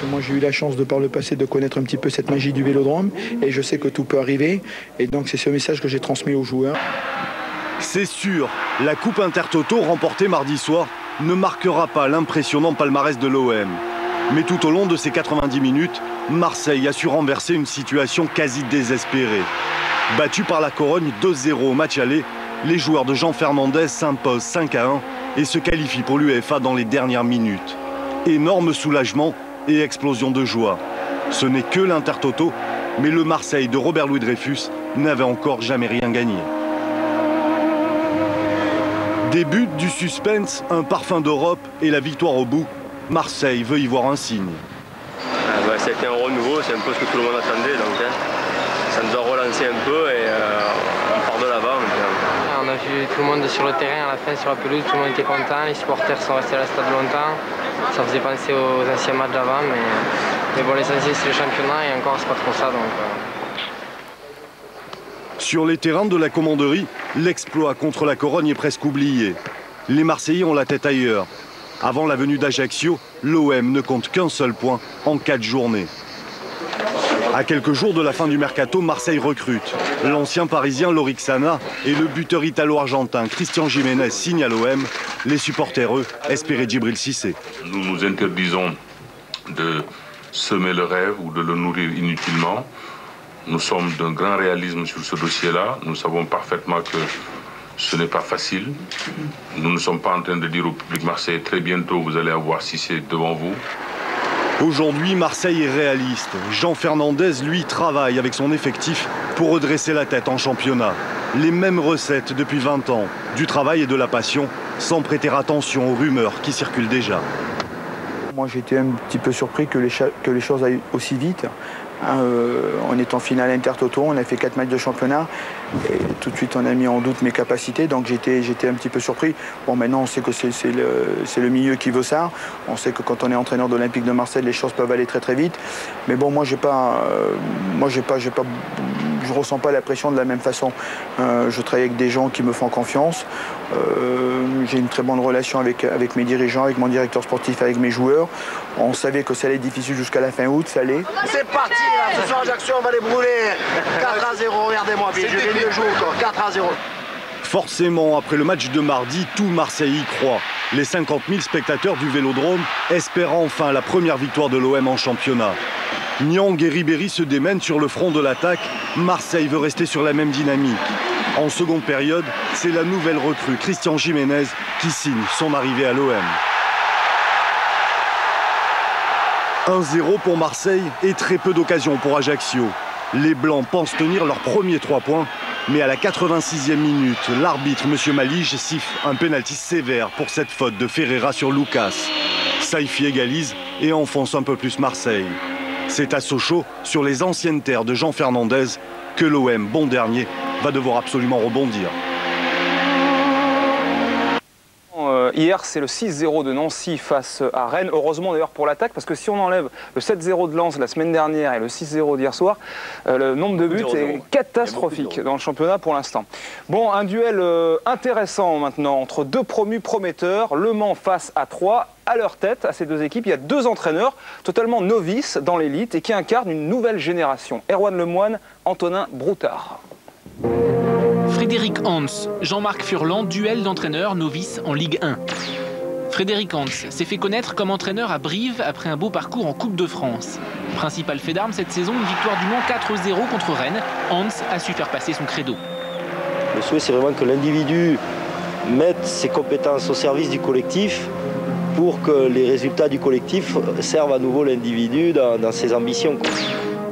Moi, j'ai eu la chance de par le passé de connaître un petit peu cette magie du Vélodrome et je sais que tout peut arriver. Et donc, c'est ce message que j'ai transmis aux joueurs. C'est sûr, la Coupe Intertoto remportée mardi soir ne marquera pas l'impressionnant palmarès de l'OM. Mais tout au long de ces 90 minutes, Marseille a su renverser une situation quasi désespérée. Battu par la Corogne 2-0 au match aller, les joueurs de Jean Fernandez s'imposent 5-1 et se qualifient pour l'UEFA dans les dernières minutes. Énorme soulagement et explosion de joie. Ce n'est que l'Intertoto, mais le Marseille de Robert Louis Dreyfus n'avait encore jamais rien gagné. Début du suspense, un parfum d'Europe et la victoire au bout. Marseille veut y voir un signe. C'était un renouveau, c'est un peu ce que tout le monde attendait. Donc, ça nous a relancé un peu et on part de l'avant. On a vu tout le monde sur le terrain, à la fin sur la pelouse, tout le monde était content, les supporters sont restés à la stade longtemps. Ça faisait penser aux anciens matchs d'avant, mais bon, l'essentiel c'est le championnat et encore c'est pas trop ça. Sur les terrains de la commanderie, l'exploit contre la Corogne est presque oublié. Les Marseillais ont la tête ailleurs. Avant la venue d'Ajaccio, l'OM ne compte qu'un seul point en 4 journées. À quelques jours de la fin du mercato, Marseille recrute. L'ancien parisien Lorik Sana et le buteur italo-argentin Christian Jiménez signent à l'OM. Les supporters, eux, espéraient Djibril Cissé. Nous nous interdisons de semer le rêve ou de le nourrir inutilement. Nous sommes d'un grand réalisme sur ce dossier-là. Nous savons parfaitement que ce n'est pas facile. Nous ne sommes pas en train de dire au public marseillais très bientôt vous allez avoir Cissé devant vous. Aujourd'hui, Marseille est réaliste. Jean Fernandez, lui, travaille avec son effectif pour redresser la tête en championnat. Les mêmes recettes depuis 20 ans. Du travail et de la passion, sans prêter attention aux rumeurs qui circulent déjà. Moi, j'étais un petit peu surpris que les choses aillent aussi vite. On est en finale Intertoto, on a fait 4 matchs de championnat et tout de suite on a mis en doute mes capacités, donc j'étais un petit peu surpris. Bon, maintenant on sait que c'est le milieu qui veut ça, on sait que quand on est entraîneur de l'Olympique de Marseille les choses peuvent aller très très vite, mais bon moi je ressens pas la pression de la même façon. Je travaille avec des gens qui me font confiance, j'ai une très bonne relation avec mes dirigeants, avec mon directeur sportif, avec mes joueurs. On savait que ça allait être difficile jusqu'à la fin août, ça allait. C'est parti là, ce soir Ajaccio, on va les brûler. 4-0, regardez-moi, je viens de jouer encore, 4-0. Forcément, après le match de mardi, tout Marseille y croit. Les 50 000 spectateurs du Vélodrome espèrent enfin la première victoire de l'OM en championnat. Niang et Ribéry se démènent sur le front de l'attaque. Marseille veut rester sur la même dynamique. En seconde période, c'est la nouvelle recrue Christian Jiménez qui signe son arrivée à l'OM. 1-0 pour Marseille et très peu d'occasions pour Ajaccio. Les Blancs pensent tenir leurs premiers 3 points, mais à la 86e minute, l'arbitre M. Malige siffle un pénalty sévère pour cette faute de Ferreira sur Lucas. Saifi égalise et enfonce un peu plus Marseille. C'est à Sochaux, sur les anciennes terres de Jean Fernandez, que l'OM, bon dernier, va devoir absolument rebondir. Hier, c'est le 6-0 de Nancy face à Rennes. Heureusement d'ailleurs pour l'attaque, parce que si on enlève le 7-0 de Lens la semaine dernière et le 6-0 d'hier soir, le nombre de buts est catastrophique dans le championnat pour l'instant. Bon, un duel intéressant maintenant entre deux promus prometteurs. Le Mans face à Troyes. À leur tête, à ces deux équipes, il y a 2 entraîneurs totalement novices dans l'élite et qui incarnent une nouvelle génération. Erwan Lemoine, Antonin Broutard. Frédéric Hans, Jean-Marc Furlan, duel d'entraîneurs novices en Ligue 1. Frédéric Hans s'est fait connaître comme entraîneur à Brive après un beau parcours en Coupe de France. Principal fait d'armes cette saison, une victoire du Mans 4-0 contre Rennes. Hans a su faire passer son credo. Le souhait, c'est vraiment que l'individu mette ses compétences au service du collectif pour que les résultats du collectif servent à nouveau l'individu dans ses ambitions.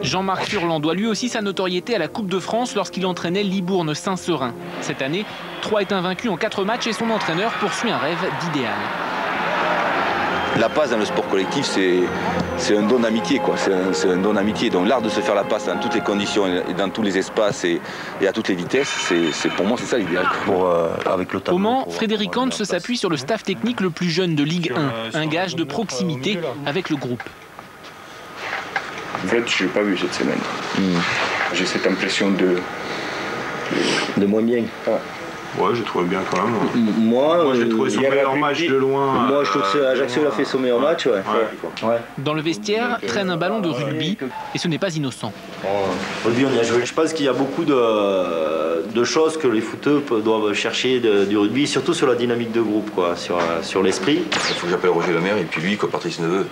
Jean-Marc Furlan doit lui aussi sa notoriété à la Coupe de France lorsqu'il entraînait Libourne-Saint-Seurin. Cette année, Troyes est invaincu en 4 matchs et son entraîneur poursuit un rêve d'idéal. La passe dans le sport collectif, c'est un don d'amitié, quoi. C'est un don d'amitié. Donc l'art de se faire la passe dans toutes les conditions et dans tous les espaces et à toutes les vitesses, pour moi, c'est ça l'idéal. Au Mans, Frédéric Hans s'appuie sur le staff technique le plus jeune de Ligue 1, un gage de proximité avec le groupe. En fait, je n'ai pas vu cette semaine. J'ai cette impression de moins bien. Ouais, j'ai trouvé bien quand même. Moi j'ai trouvé son meilleur match de loin. Moi, je trouve que Ajaccio a fait son meilleur match. Ouais. Dans le vestiaire, traîne un ballon de rugby et ce n'est pas innocent. Rugby, on y a joué. Je pense qu'il y a beaucoup de choses que les footeux doivent chercher du rugby, surtout sur la dynamique de groupe, quoi, sur l'esprit. Il faut que j'appelle Roger Lemaire et puis lui, quoi, Patrice Neveu.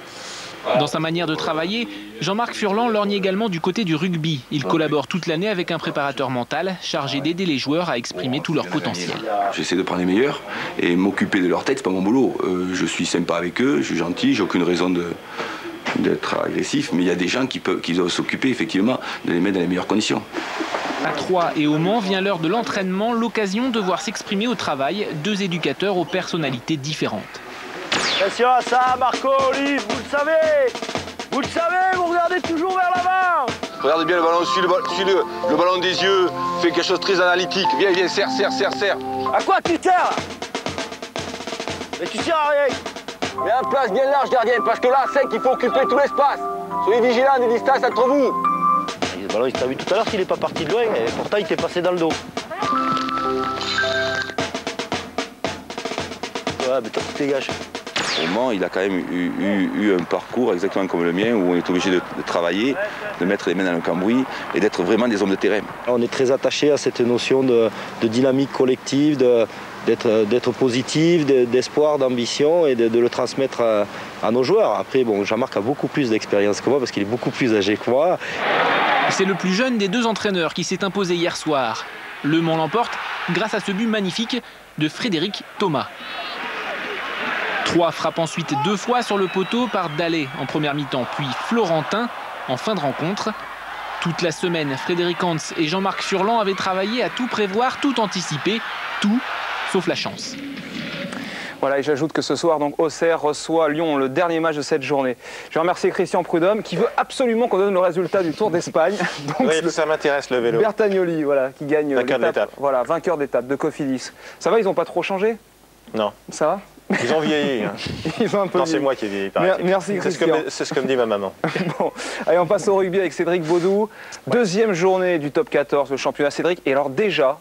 Dans sa manière de travailler, Jean-Marc Furlan lorgne également du côté du rugby. Il collabore toute l'année avec un préparateur mental chargé d'aider les joueurs à exprimer tout leur potentiel. J'essaie de prendre les meilleurs et m'occuper de leur tête, c'est pas mon boulot. Je suis sympa avec eux, je suis gentil, j'ai aucune raison d'être agressif, mais il y a des gens qui doivent s'occuper effectivement de les mettre dans les meilleures conditions. À Troyes et au Mans vient l'heure de l'entraînement, l'occasion de voir s'exprimer au travail 2 éducateurs aux personnalités différentes. Attention à ça, Marco, Olive, vous le savez, vous regardez toujours vers l'avant. Regardez bien le ballon, suis le ballon des yeux, fais quelque chose de très analytique. Viens, serre. À quoi tu sers là? Mais tu sers à rien. Mets en place bien large, gardien, parce que là, 5, il faut occuper tout l'espace. Soyez vigilants des distances entre vous. Le ballon, il t'a vu tout à l'heure qu'il n'est pas parti de loin, et pourtant il t'est passé dans le dos. Ouais, mais toi, tu dégages. au Mans, il a quand même eu un parcours exactement comme le mien, où on est obligé de travailler, de mettre les mains dans le cambouis et d'être vraiment des hommes de terrain. On est très attaché à cette notion de dynamique collective, d'être positif, d'espoir, d'ambition et de le transmettre à nos joueurs. Après, bon, Jean-Marc a beaucoup plus d'expérience que moi parce qu'il est beaucoup plus âgé que moi. C'est le plus jeune des deux entraîneurs qui s'est imposé hier soir. Le Mans l'emporte grâce à ce but magnifique de Frédéric Thomas. 3 frappe ensuite 2 fois sur le poteau par Dallet en première mi-temps, puis Florentin en fin de rencontre. Toute la semaine, Frédéric Hans et Jean-Marc Furlan avaient travaillé à tout prévoir, tout anticiper, tout sauf la chance. Voilà, et j'ajoute que ce soir, donc, Auxerre reçoit Lyon, le dernier match de cette journée. Je vais remercier Christian Prudhomme qui veut absolument qu'on donne le résultat du Tour d'Espagne. Oui, ça m'intéresse, le vélo. Bertagnoli, voilà, qui gagne l'étape. Voilà, vainqueur d'étape de Cofidis. Ça va, ils n'ont pas trop changé? Non. Ça va? Ils ont vieilli. Hein. Ils ont un peu non, c'est moi qui ai vieilli. Merci Christian. C'est ce que me dit ma maman. Bon, allez, on passe au rugby avec Cédric Baudou. Deuxième journée du top 14, le championnat Cédric. Et alors déjà,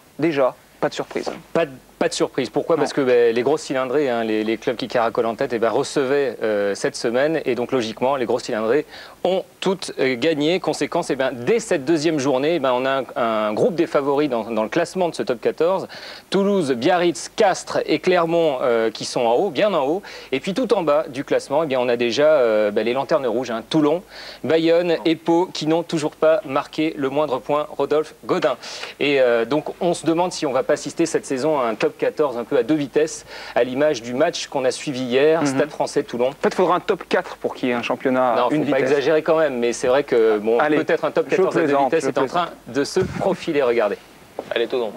pas de surprise. Pas de surprise. Pourquoi? Parce que les grosses cylindrées, hein, les clubs qui caracolent en tête, recevaient cette semaine. Et donc logiquement, les grosses cylindrées ont toutes gagné. Conséquence, dès cette deuxième journée, on a un groupe des favoris dans le classement de ce top 14. Toulouse, Biarritz, Castres et Clermont qui sont en haut, bien en haut. Et puis tout en bas du classement, on a déjà les lanternes rouges. Hein, Toulon, Bayonne et Pau qui n'ont toujours pas marqué le moindre point. Rodolphe Godin. Et donc on se demande si on ne va pas assister cette saison à un top 14 un peu à 2 vitesses, à l'image du match qu'on a suivi hier, Stade Français Toulon. En fait, il faudra un top 4 pour qu'il y ait un championnat à une vitesse. Non, il ne faut pas exagérer quand même, mais c'est vrai que peut-être un top 14 à 2 vitesses est en train de se profiler, regardez. Allez, Toulon.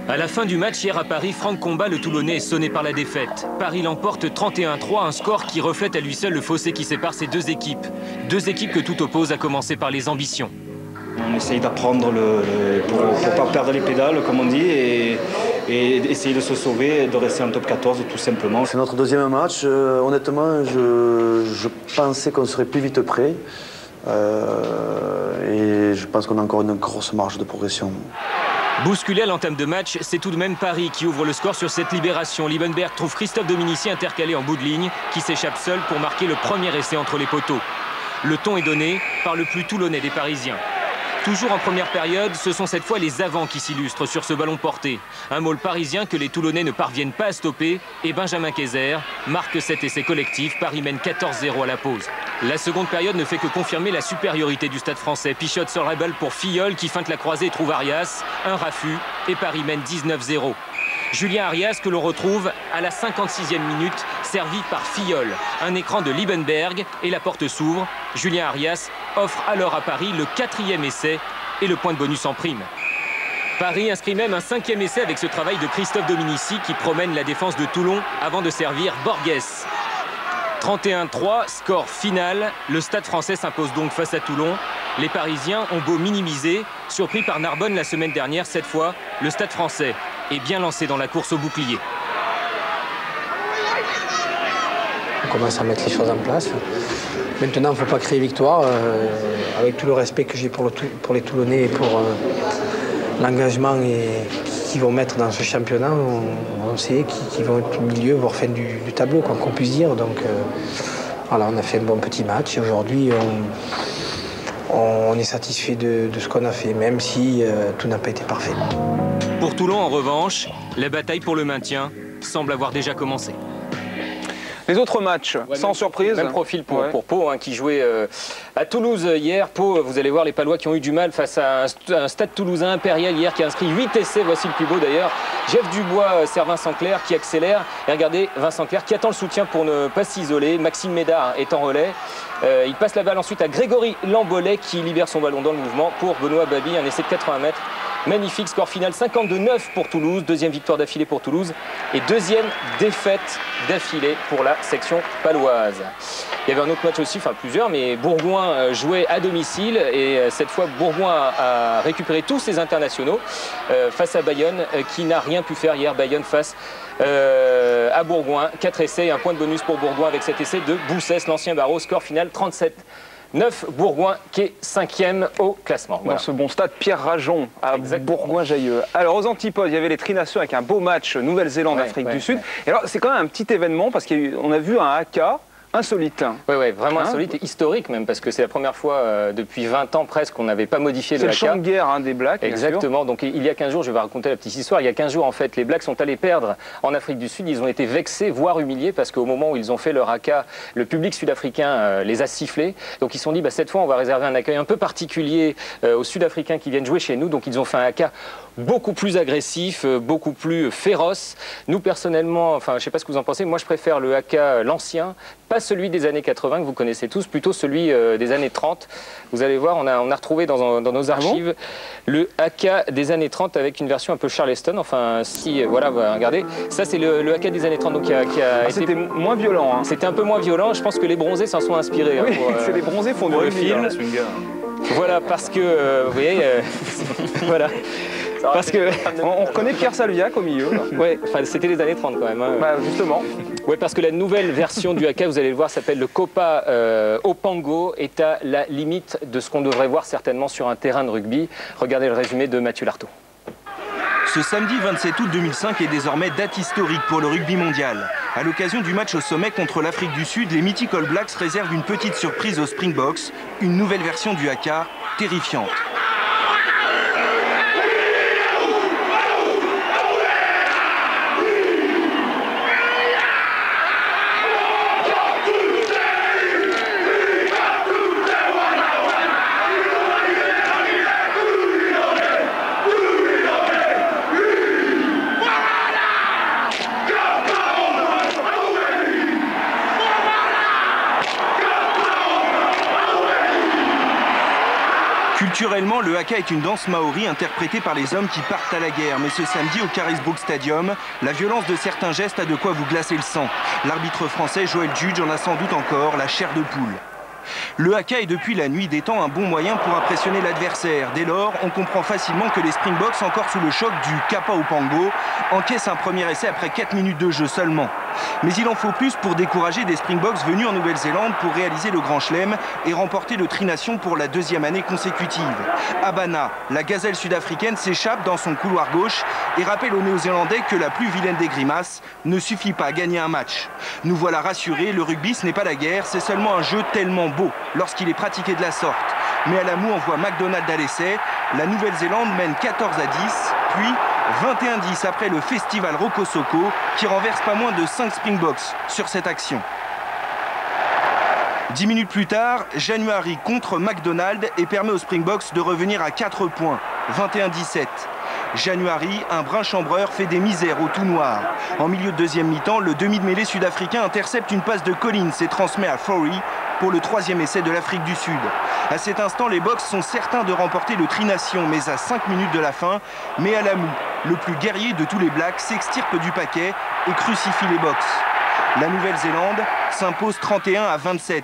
À la fin du match hier à Paris, Franck Combat, le Toulonnais, est sonné par la défaite. Paris l'emporte 31-3, un score qui reflète à lui seul le fossé qui sépare ces deux équipes. Deux équipes que tout oppose, à commencer par les ambitions. On essaye d'apprendre pour ne pas perdre les pédales, comme on dit, et essayer de se sauver et de rester en top 14, tout simplement. C'est notre deuxième match. Honnêtement, je pensais qu'on serait plus vite prêt. Et je pense qu'on a encore une grosse marge de progression. Bousculé à l'entame de match, c'est tout de même Paris qui ouvre le score sur cette libération. Liebenberg trouve Christophe Dominici intercalé en bout de ligne, qui s'échappe seul pour marquer le premier essai entre les poteaux. Le ton est donné par le plus toulonnais des Parisiens. Toujours en première période, ce sont cette fois les avants qui s'illustrent sur ce ballon porté. Un môle parisien que les Toulonnais ne parviennent pas à stopper et Benjamin Kayser marque cet essai collectif. Paris mène 14-0 à la pause. La seconde période ne fait que confirmer la supériorité du Stade Français. Pichotte sort la balle pour Filleul qui feinte la croisée et trouve Arias. Un raffut et Paris mène 19-0. Julien Arias que l'on retrouve à la 56e minute, servi par Filleul. Un écran de Liebenberg et la porte s'ouvre. Julien Arias offre alors à Paris le 4e essai et le point de bonus en prime. Paris inscrit même un 5e essai avec ce travail de Christophe Dominici qui promène la défense de Toulon avant de servir Borges. 31-3, score final. Le Stade Français s'impose donc face à Toulon. Les Parisiens ont beau minimiser, surpris par Narbonne la semaine dernière, cette fois, le Stade Français est bien lancé dans la course au bouclier. On commence à mettre les choses en place. Maintenant, il ne faut pas créer victoire. Avec tout le respect que j'ai pour les Toulonnais et pour l'engagement qu'ils vont mettre dans ce championnat, on sait qu'ils vont être au milieu, voire fin du tableau, quoi qu'on puisse dire. Donc voilà, on a fait un bon petit match. Aujourd'hui, on est satisfait de ce qu'on a fait, même si tout n'a pas été parfait. Pour Toulon, en revanche, la bataille pour le maintien semble avoir déjà commencé. Les autres matchs, sans surprise. Même profil pour Pau, hein, qui jouait à Toulouse hier. Pau, vous allez voir les Palois qui ont eu du mal face à un Stade Toulousain impérial hier qui a inscrit 8 essais. Voici le plus beau d'ailleurs. Jeff Dubois sert Vincent Clerc qui accélère. Et regardez Vincent Clerc qui attend le soutien pour ne pas s'isoler. Maxime Médard est en relais. Il passe la balle ensuite à Grégory Lambolet qui libère son ballon dans le mouvement pour Benoît Babi. Un essai de 80 mètres. Magnifique score final, 52-9 pour Toulouse, deuxième victoire d'affilée pour Toulouse et deuxième défaite d'affilée pour la section paloise. Il y avait un autre match aussi, enfin plusieurs, mais Bourgoin jouait à domicile et cette fois Bourgoin a récupéré tous ses internationaux face à Bayonne qui n'a rien pu faire hier. Bayonne face à Bourgoin, 4 essais et un point de bonus pour Bourgoin avec cet essai de Boussès, l'ancien barreau, score final 37 Neuf, Bourgoin qui est 5e au classement. Dans ce bon stade, Pierre Rajon à Bourgoin-Jallieu. Alors aux antipodes, il y avait les Trinations avec un beau match Nouvelle-Zélande-Afrique du Sud. Et alors c'est quand même un petit événement parce qu'on a vu un haka insolite. Oui, vraiment insolite et historique même, parce que c'est la première fois depuis 20 ans presque qu'on n'avait pas modifié le haka. C'est le champ de guerre des Blacks. Exactement, donc il y a 15 jours, je vais raconter la petite histoire, il y a 15 jours en fait, les Blacks sont allés perdre en Afrique du Sud, ils ont été vexés, voire humiliés, parce qu'au moment où ils ont fait leur haka, le public sud-africain les a sifflés. Donc ils se sont dit, cette fois on va réserver un accueil un peu particulier aux Sud-Africains qui viennent jouer chez nous, donc ils ont fait un haka beaucoup plus agressif, beaucoup plus féroce. Nous personnellement, enfin je ne sais pas ce que vous en pensez, moi je préfère le haka l'ancien, pas celui des années 80 que vous connaissez tous, plutôt celui des années 30. Vous allez voir, on a retrouvé dans nos archives le haka des années 30 avec une version un peu Charleston. Enfin, si, voilà, regardez, ça c'est le haka des années 30. Donc, c'était moins violent. Hein. C'était un peu moins violent. Je pense que les bronzés s'en sont inspirés. Oui, c'est les bronzés font le film. Voilà, parce que, vous voyez, voilà. Parce que on reconnaît Pierre Salviac au milieu. Ouais, enfin c'était les années 30 quand même. Hein. Justement. Ouais, parce que la nouvelle version du haka, vous allez le voir, s'appelle le Kopa Opango, est à la limite de ce qu'on devrait voir certainement sur un terrain de rugby. Regardez le résumé de Mathieu Lartaud. Ce samedi 27 août 2005 est désormais date historique pour le rugby mondial. À l'occasion du match au sommet contre l'Afrique du Sud, les Mythic All Blacks réservent une petite surprise aux Springboks, une nouvelle version du haka terrifiante. Culturellement, le haka est une danse maori interprétée par les hommes qui partent à la guerre. Mais ce samedi, au Carisbrooke Stadium, la violence de certains gestes a de quoi vous glacer le sang. L'arbitre français Joël Judge en a sans doute encore la chair de poule. Le haka est depuis la nuit des temps un bon moyen pour impressionner l'adversaire. Dès lors, on comprend facilement que les Springboks, encore sous le choc du Kapa Opango, encaissent un premier essai après 4 minutes de jeu seulement. Mais il en faut plus pour décourager des Springboks venus en Nouvelle-Zélande pour réaliser le Grand Chelem et remporter le Tri-Nation pour la 2e année consécutive. Abana, la gazelle sud-africaine, s'échappe dans son couloir gauche et rappelle aux Néo-Zélandais que la plus vilaine des grimaces ne suffit pas à gagner un match. Nous voilà rassurés, le rugby ce n'est pas la guerre, c'est seulement un jeu tellement beau lorsqu'il est pratiqué de la sorte. Mais à la moue, on voit McDonald à l'essai, la Nouvelle-Zélande mène 14-10, puis 21-10 après le festival Rokosoko qui renverse pas moins de 5 Springboks sur cette action. 10 minutes plus tard, January contre McDonald et permet aux Springboks de revenir à 4 points, 21-17. January, un brin chambreur, fait des misères au tout noir. En milieu de deuxième mi-temps, le demi de mêlée sud-africain intercepte une passe de Collins et transmet à Fowey pour le 3e essai de l'Afrique du Sud. À cet instant, les Boks sont certains de remporter le Tri-Nation, mais à 5 minutes de la fin, mais à la moue, le plus guerrier de tous les Blacks s'extirpe du paquet et crucifie les Boks. La Nouvelle-Zélande s'impose 31-27.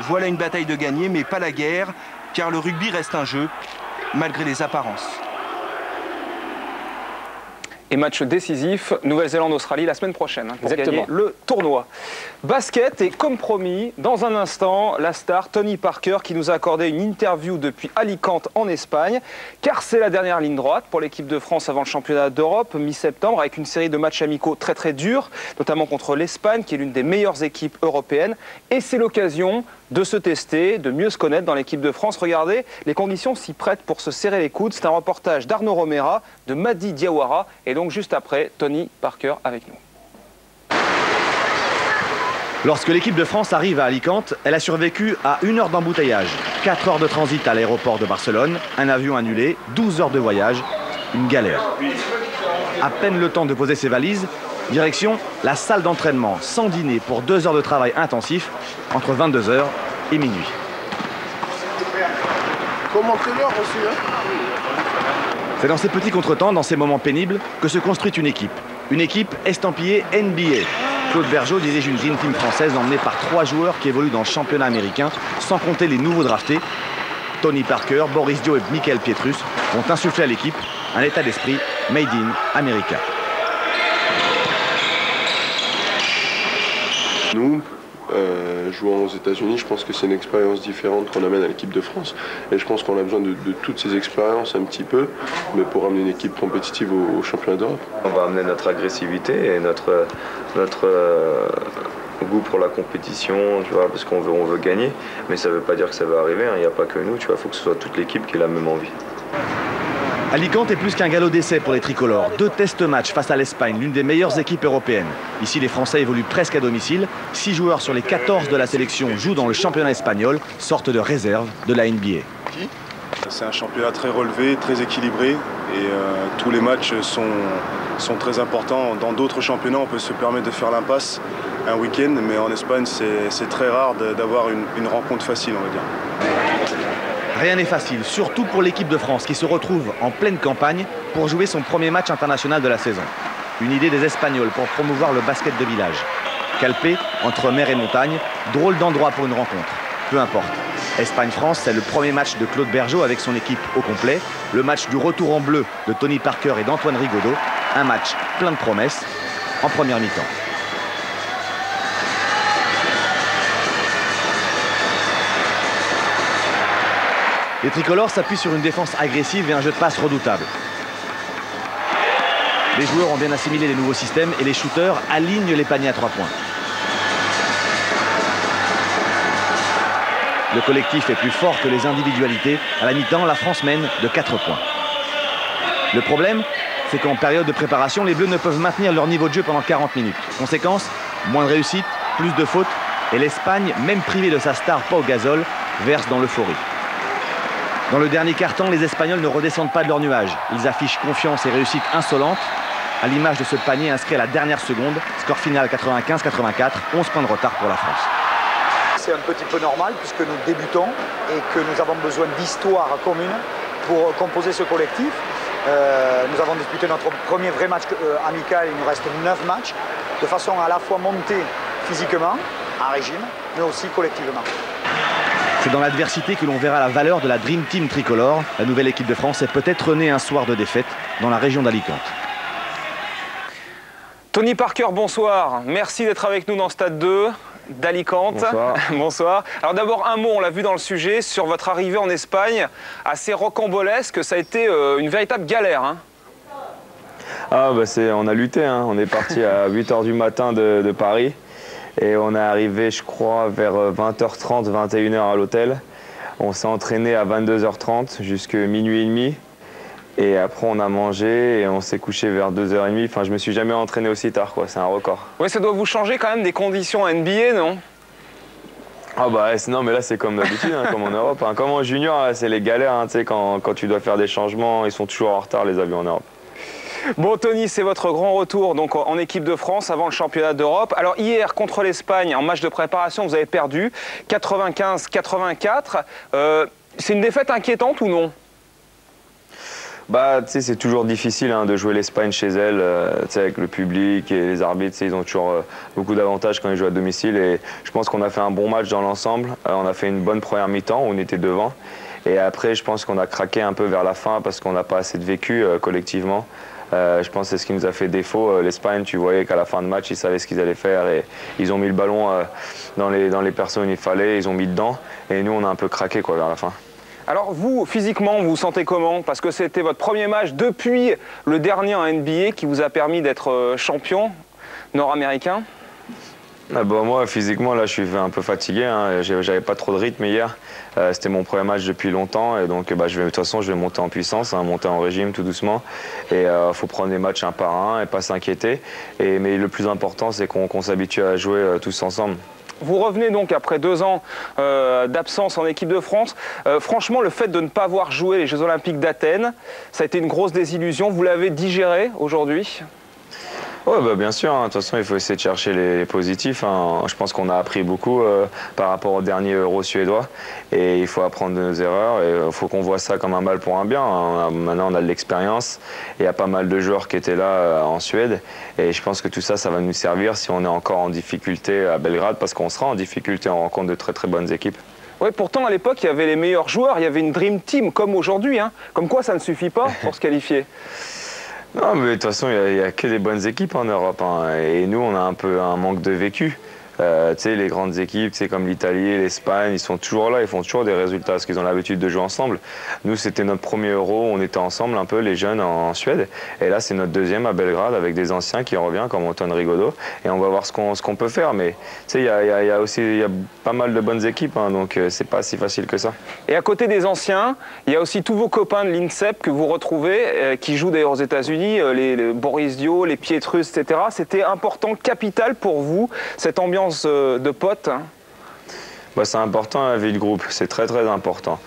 Voilà une bataille de gagner, mais pas la guerre, car le rugby reste un jeu, malgré les apparences. Et match décisif, Nouvelle-Zélande-Australie la semaine prochaine pour gagner le tournoi. Basket et comme promis, dans un instant, la star Tony Parker qui nous a accordé une interview depuis Alicante en Espagne, car c'est la dernière ligne droite pour l'équipe de France avant le championnat d'Europe mi-septembre avec une série de matchs amicaux très durs, notamment contre l'Espagne qui est l'une des meilleures équipes européennes. Et c'est l'occasion de se tester, de mieux se connaître dans l'équipe de France. Regardez, les conditions s'y prêtent pour se serrer les coudes. C'est un reportage d'Arnaud Romera, de Madi Diawara et donc juste après, Tony Parker avec nous. Lorsque l'équipe de France arrive à Alicante, elle a survécu à 1 heure d'embouteillage, 4 heures de transit à l'aéroport de Barcelone, un avion annulé, 12 heures de voyage, une galère. À peine le temps de poser ses valises, direction la salle d'entraînement, sans dîner pour 2 heures de travail intensif, entre 22 h et minuit. Comment tu l'heure aussi, hein? C'est dans ces petits contretemps, dans ces moments pénibles, que se construit une équipe estampillée NBA. Claude Bergeau dirige une Dream Team française emmenée par 3 joueurs qui évoluent dans le championnat américain, sans compter les nouveaux draftés. Tony Parker, Boris Dio et Michael Pietrus vont insuffler à l'équipe un état d'esprit made in America. Nous, jouant aux États-Unis, je pense que c'est une expérience différente qu'on amène à l'équipe de France. Et je pense qu'on a besoin de toutes ces expériences un petit peu, mais pour amener une équipe compétitive au championnat d'Europe. On va amener notre agressivité et notre goût pour la compétition, tu vois, parce qu'on veut gagner. Mais ça ne veut pas dire que ça va arriver, hein. Il n'y a pas que nous, tu vois, il faut que ce soit toute l'équipe qui ait la même envie. Alicante est plus qu'un galop d'essai pour les tricolores. 2 test-matchs face à l'Espagne, l'une des meilleures équipes européennes. Ici, les Français évoluent presque à domicile. 6 joueurs sur les 14 de la sélection jouent dans le championnat espagnol, sorte de réserve de la NBA. C'est un championnat très relevé, très équilibré et tous les matchs sont très importants. Dans d'autres championnats, on peut se permettre de faire l'impasse un week-end, mais en Espagne, c'est très rare d'avoir une rencontre facile, on va dire. Rien n'est facile, surtout pour l'équipe de France qui se retrouve en pleine campagne pour jouer son premier match international de la saison. Une idée des Espagnols pour promouvoir le basket de village. Calpé, entre mer et montagne, drôle d'endroit pour une rencontre. Peu importe. Espagne-France, c'est le premier match de Claude Bergeau avec son équipe au complet. Le match du retour en bleu de Tony Parker et d'Antoine Rigaudot. Un match plein de promesses en première mi-temps. Les tricolores s'appuient sur une défense agressive et un jeu de passe redoutable. Les joueurs ont bien assimilé les nouveaux systèmes et les shooters alignent les paniers à 3 points. Le collectif est plus fort que les individualités. À la mi-temps, la France mène de 4 points. Le problème, c'est qu'en période de préparation, les Bleus ne peuvent maintenir leur niveau de jeu pendant 40 minutes. Conséquence, moins de réussite, plus de fautes, et l'Espagne, même privée de sa star Pau Gasol, verse dans l'euphorie. Dans le dernier quart-temps, les Espagnols ne redescendent pas de leur nuage. Ils affichent confiance et réussite insolente, à l'image de ce panier inscrit à la dernière seconde. Score final 95-84, 11 points de retard pour la France. C'est un petit peu normal puisque nous débutons et que nous avons besoin d'histoire commune pour composer ce collectif. Nous avons disputé notre premier vrai match amical, il nous reste 9 matchs, de façon à la fois monter physiquement, en régime, mais aussi collectivement. C'est dans l'adversité que l'on verra la valeur de la Dream Team tricolore. La nouvelle équipe de France est peut-être née un soir de défaite dans la région d'Alicante. Tony Parker, bonsoir. Merci d'être avec nous dans Stade 2 d'Alicante. Bonsoir. Bonsoir. Alors d'abord un mot, on l'a vu dans le sujet, sur votre arrivée en Espagne, assez rocambolesque. Ça a été une véritable galère. Hein. Ah bah on a lutté, hein. On est parti à 8 h du matin de Paris. Et on est arrivé, je crois, vers 20h30, 21h à l'hôtel. On s'est entraîné à 22h30 jusqu'à minuit et demi. Et après, on a mangé et on s'est couché vers 2h30. Enfin, je me suis jamais entraîné aussi tard, quoi. C'est un record. Oui, ça doit vous changer quand même des conditions NBA, non? Ah bah non, mais là, c'est comme d'habitude, hein, comme en Europe. Hein. Comme en junior, c'est les galères, hein, quand tu dois faire des changements. Ils sont toujours en retard, les avions en Europe. Bon, Tony, c'est votre grand retour donc, en équipe de France avant le championnat d'Europe. Alors hier, contre l'Espagne, en match de préparation, vous avez perdu 95-84. C'est une défaite inquiétante ou non? Bah, tu sais, c'est toujours difficile hein, de jouer l'Espagne chez elle, avec le public et les arbitres, ils ont toujours beaucoup d'avantages quand ils jouent à domicile. Et je pense qu'on a fait un bon match dans l'ensemble. On a fait une bonne première mi-temps, on était devant. Et après, je pense qu'on a craqué un peu vers la fin parce qu'on n'a pas assez de vécu collectivement. Je pense que c'est ce qui nous a fait défaut. L'Espagne, tu voyais qu'à la fin de match, ils savaient ce qu'ils allaient faire et ils ont mis le ballon dans les personnes où il fallait, ils ont mis dedans. Et nous, on a un peu craqué quoi, vers la fin. Alors vous, physiquement, vous vous sentez comment? Parce que c'était votre premier match depuis le dernier en NBA qui vous a permis d'être champion nord-américain. Ah bah moi, physiquement, là, je suis un peu fatigué. Hein. J'avais pas trop de rythme hier. C'était mon premier match depuis longtemps. Et donc, de toute façon, je vais monter en puissance, hein, monter en régime tout doucement. Et il faut prendre les matchs un par un et pas s'inquiéter. Mais le plus important, c'est qu'on s'habitue à jouer tous ensemble. Vous revenez donc après 2 ans d'absence en équipe de France. Franchement, le fait de ne pas avoir joué les Jeux Olympiques d'Athènes, ça a été une grosse désillusion. Vous l'avez digéré aujourd'hui? Oui, bah bien sûr. Hein. De toute façon, il faut essayer de chercher les positifs. Hein. Je pense qu'on a appris beaucoup par rapport au dernier Euro suédois. Et il faut apprendre de nos erreurs. Et il faut qu'on voit ça comme un mal pour un bien. Hein. Maintenant, on a de l'expérience. Il y a pas mal de joueurs qui étaient là en Suède. Et je pense que tout ça, ça va nous servir si on est encore en difficulté à Belgrade. Parce qu'on sera en difficulté en rencontre de très très bonnes équipes. Oui, pourtant, à l'époque, il y avait les meilleurs joueurs. Il y avait une Dream Team, comme aujourd'hui. Hein. Comme quoi, ça ne suffit pas pour se qualifier. Non, mais de toute façon, il n'y a que des bonnes équipes en Europe. Hein. Et nous, on a un peu un manque de vécu. Les grandes équipes, comme l'Italie, l'Espagne, ils sont toujours là, ils font toujours des résultats parce qu'ils ont l'habitude de jouer ensemble. Nous, c'était notre premier Euro, on était ensemble un peu, les jeunes en Suède. Et là, c'est notre deuxième à Belgrade avec des anciens qui reviennent comme Antoine Rigaudot. Et on va voir ce qu'on peut faire. Mais il y a pas mal de bonnes équipes, hein, donc c'est pas si facile que ça. Et à côté des anciens, il y a aussi tous vos copains de l'INSEP que vous retrouvez, qui jouent d'ailleurs aux États-Unis, les Boris Dio, les Pietrus, etc. C'était important, capital pour vous, cette ambiance de potes, hein? C'est important la vie de groupe, c'est très très important.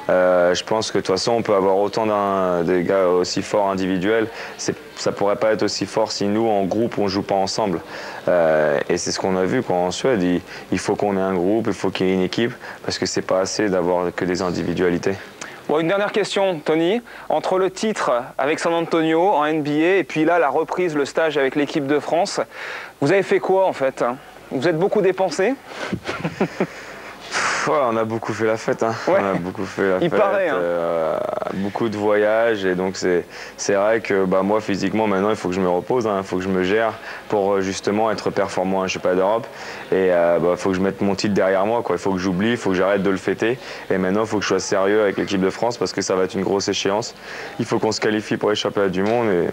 Je pense que de toute façon on peut avoir autant des gars aussi forts individuels, ça pourrait pas être aussi fort si nous en groupe on joue pas ensemble. Et c'est ce qu'on a vu en Suède, il faut qu'on ait un groupe, il faut qu'il y ait une équipe, parce que c'est pas assez d'avoir que des individualités. Bon, une dernière question, Tony. Entre le titre avec San Antonio en NBA et puis là la reprise, le stage avec l'équipe de France, vous avez fait quoi en fait? Vous êtes beaucoup dépensé? Ouais, on a beaucoup fait la fête, hein. Ouais. On a beaucoup fait la fête. Il paraît, hein. Beaucoup de voyages et donc c'est vrai que moi physiquement maintenant il faut que je me repose, hein. Il faut que je me gère pour justement être performant à un championnat d'Europe et il faut que je mette mon titre derrière moi, quoi. Il faut que j'oublie, il faut que j'arrête de le fêter et maintenant il faut que je sois sérieux avec l'équipe de France parce que ça va être une grosse échéance. Il faut qu'on se qualifie pour les championnats du monde et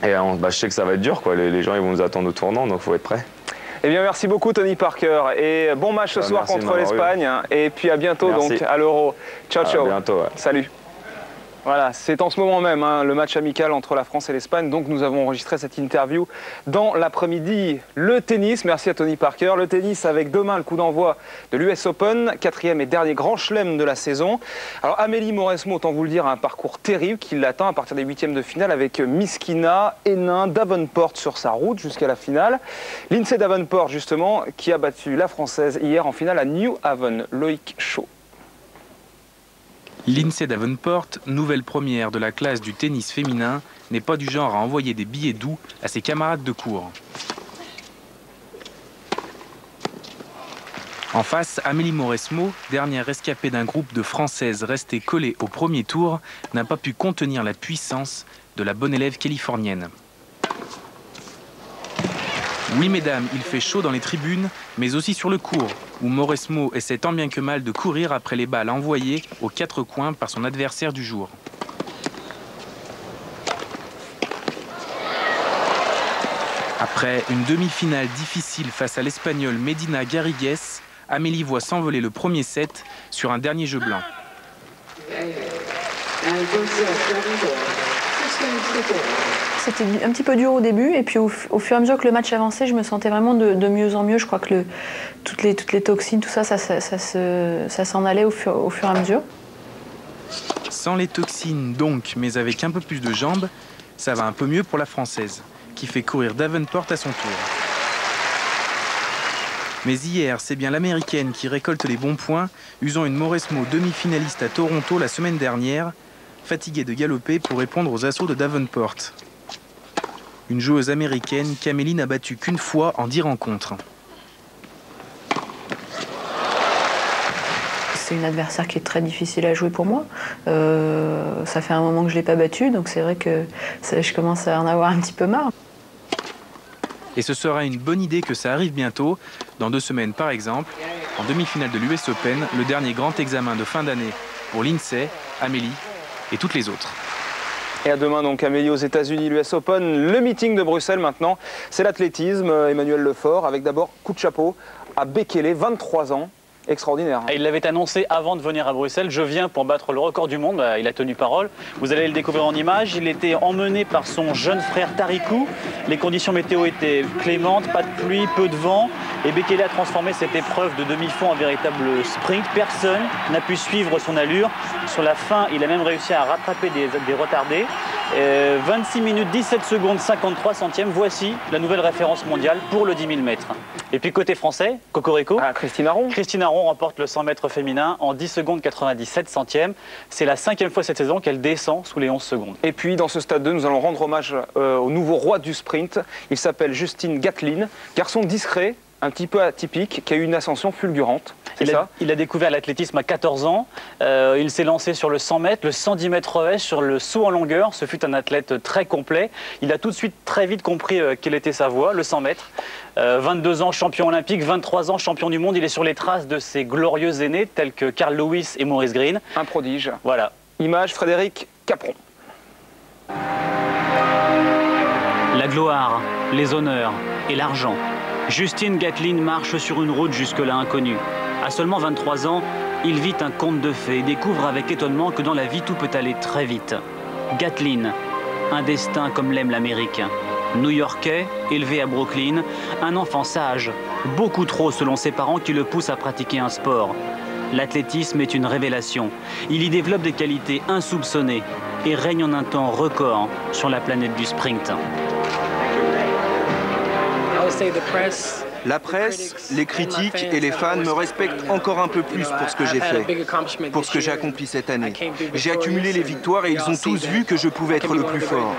je sais que ça va être dur, quoi. Les gens ils vont nous attendre au tournant donc il faut être prêt. Eh bien, merci beaucoup Tony Parker et bon match ce soir contre l'Espagne et puis à bientôt donc à l'Euro. Ciao, ciao. À bientôt. Ouais. Salut. Voilà, c'est en ce moment même le match amical entre la France et l'Espagne, donc nous avons enregistré cette interview dans l'après-midi. Le tennis, merci à Tony Parker. Le tennis avec demain le coup d'envoi de l'US Open, 4e et dernier grand chelem de la saison. Alors Amélie Mauresmo, autant vous le dire, a un parcours terrible qui l'attend à partir des 8e de finale avec Miskina, Hénin, Davenport sur sa route jusqu'à la finale. Lindsay Davenport justement qui a battu la Française hier en finale à New Haven. Loïc Chaud. Lindsay Davenport, nouvelle première de la classe du tennis féminin, n'est pas du genre à envoyer des billets doux à ses camarades de cours. En face, Amélie Mauresmo, dernière rescapée d'un groupe de Françaises restées collées au premier tour, n'a pas pu contenir la puissance de la bonne élève californienne. Oui mesdames, il fait chaud dans les tribunes, mais aussi sur le court, où Mauresmo essaie tant bien que mal de courir après les balles envoyées aux quatre coins par son adversaire du jour. Après une demi-finale difficile face à l'Espagnole Medina Garrigues, Amélie voit s'envoler le premier set sur un dernier jeu blanc. C'était un petit peu dur au début et puis au fur et à mesure que le match avançait, je me sentais vraiment de mieux en mieux. Je crois que toutes les toxines, tout ça s'en allait au fur et à mesure. Sans les toxines donc, mais avec un peu plus de jambes, ça va un peu mieux pour la Française, qui fait courir Davenport à son tour. Mais hier, c'est bien l'Américaine qui récolte les bons points, usant une Mauresmo demi-finaliste à Toronto la semaine dernière, fatiguée de galoper pour répondre aux assauts de Davenport. Une joueuse américaine qu'Amélie n'a battue qu'une fois en 10 rencontres. C'est une adversaire qui est très difficile à jouer pour moi. Ça fait un moment que je ne l'ai pas battue, donc c'est vrai que je commence à en avoir un petit peu marre. Et ce sera une bonne idée que ça arrive bientôt, dans 2 semaines par exemple, en demi-finale de l'US Open, le dernier grand examen de fin d'année pour Lindsay, Amélie et toutes les autres. Et à demain donc Amélie aux États-Unis, l'US Open. Le meeting de Bruxelles maintenant, c'est l'athlétisme. Emmanuel Lefort avec d'abord coup de chapeau à Bekele, 23 ans. Extraordinaire. Il l'avait annoncé avant de venir à Bruxelles. Je viens pour battre le record du monde. Il a tenu parole. Vous allez le découvrir en images. Il était emmené par son jeune frère Tarikou. Les conditions météo étaient clémentes, pas de pluie, peu de vent. Et Bekele a transformé cette épreuve de demi-fond en véritable sprint. Personne n'a pu suivre son allure. Sur la fin, il a même réussi à rattraper des retardés. 26 minutes 17 secondes 53 centièmes. Voici la nouvelle référence mondiale pour le 10 000 mètres. Et puis côté français, Cocorico. Christine Aron. Christine Aron remporte le 100 mètres féminin en 10 secondes 97 centièmes. C'est la 5e fois cette saison qu'elle descend sous les 11 secondes. Et puis dans ce stade 2, nous allons rendre hommage au nouveau roi du sprint. Il s'appelle Justin Gatlin, garçon discret, un petit peu atypique, qui a eu une ascension fulgurante. Il a découvert l'athlétisme à 14 ans. Il s'est lancé sur le 100 mètres, le 110 mètres haies, sur le saut en longueur. Ce fut un athlète très complet. Il a tout de suite très vite compris quelle était sa voie, le 100 mètres. 22 ans champion olympique, 23 ans champion du monde. Il est sur les traces de ses glorieux aînés tels que Carl Lewis et Maurice Greene. Un prodige. Voilà. Image Frédéric Capron. La gloire, les honneurs et l'argent. Justin Gatlin marche sur une route jusque-là inconnue. À seulement 23 ans, il vit un conte de fées et découvre avec étonnement que dans la vie, tout peut aller très vite. Gatlin, un destin comme l'aime l'Amérique. New-Yorkais, élevé à Brooklyn, un enfant sage, beaucoup trop selon ses parents qui le poussent à pratiquer un sport. L'athlétisme est une révélation. Il y développe des qualités insoupçonnées et règne en un temps record sur la planète du sprint. La presse, les critiques et les fans me respectent encore un peu plus pour ce que j'ai fait, pour ce que j'ai accompli cette année. J'ai accumulé les victoires et ils ont tous vu que je pouvais être le plus fort.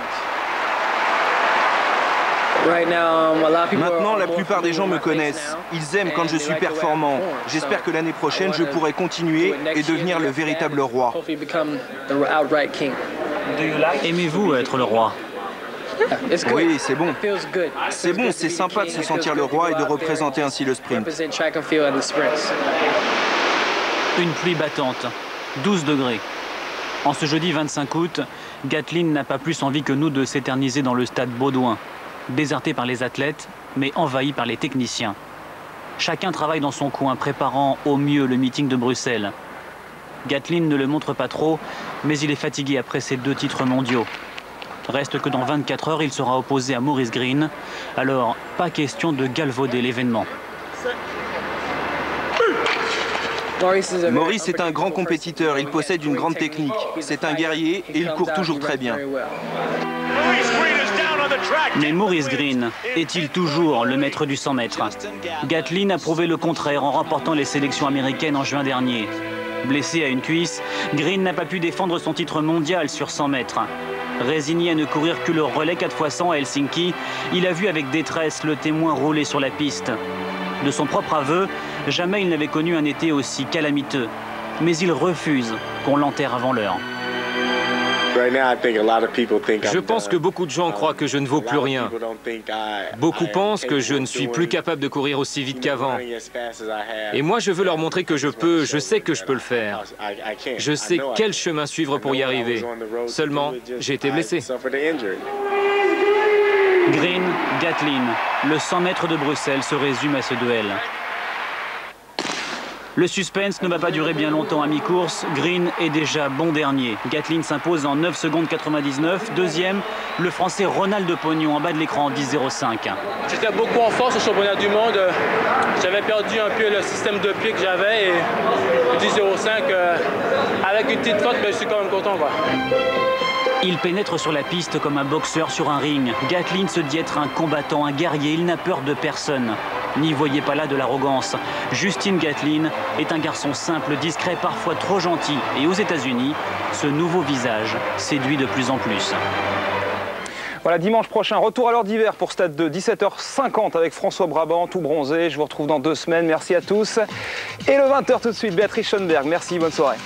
Maintenant, la plupart des gens me connaissent. Ils aiment quand je suis performant. J'espère que l'année prochaine, je pourrai continuer et devenir le véritable roi. Aimez-vous être le roi? Oui, c'est bon. C'est bon, c'est sympa de se sentir le roi et de représenter ainsi le sprint. Une pluie battante, 12 degrés. En ce jeudi 25 août, Gatlin n'a pas plus envie que nous de s'éterniser dans le stade Baudouin, déserté par les athlètes, mais envahi par les techniciens. Chacun travaille dans son coin, préparant au mieux le meeting de Bruxelles. Gatlin ne le montre pas trop, mais il est fatigué après ses 2 titres mondiaux. Reste que dans 24 heures, il sera opposé à Maurice Greene. Alors, pas question de galvauder l'événement. Maurice est un grand compétiteur, il possède une grande technique. C'est un guerrier et il court toujours très bien. Mais Maurice Greene est-il toujours le maître du 100 mètres? Gatlin a prouvé le contraire en remportant les sélections américaines en juin dernier. Blessé à une cuisse, Greene n'a pas pu défendre son titre mondial sur 100 mètres. Résigné à ne courir que le relais 4x100 à Helsinki, il a vu avec détresse le témoin rouler sur la piste. De son propre aveu, jamais il n'avait connu un été aussi calamiteux. Mais il refuse qu'on l'enterre avant l'heure. Je pense que beaucoup de gens croient que je ne vaux plus rien. Beaucoup pensent que je ne suis plus capable de courir aussi vite qu'avant. Et moi, je veux leur montrer que je sais que je peux le faire. Je sais quel chemin suivre pour y arriver. Seulement, j'ai été blessé. Greene, Gatlin, le 100 mètres de Bruxelles se résume à ce duel. Le suspense ne va pas durer bien longtemps à mi-course. Greene est déjà bon dernier. Gatlin s'impose en 9 secondes 99. Deuxième, le Français Ronald Pognon en bas de l'écran, 10,05. J'étais beaucoup en force au championnat du monde. J'avais perdu un peu le système de pied que j'avais et 10,05 avec une petite faute, mais je suis quand même content, quoi. Il pénètre sur la piste comme un boxeur sur un ring. Gatlin se dit être un combattant, un guerrier. Il n'a peur de personne. N'y voyez pas là de l'arrogance. Justin Gatlin est un garçon simple, discret, parfois trop gentil. Et aux États-Unis, ce nouveau visage séduit de plus en plus. Voilà, dimanche prochain, retour à l'heure d'hiver pour Stade 2, 17h50 avec François Brabant, tout bronzé. Je vous retrouve dans 2 semaines. Merci à tous. Et le 20h tout de suite, Béatrice Schoenberg. Merci, bonne soirée.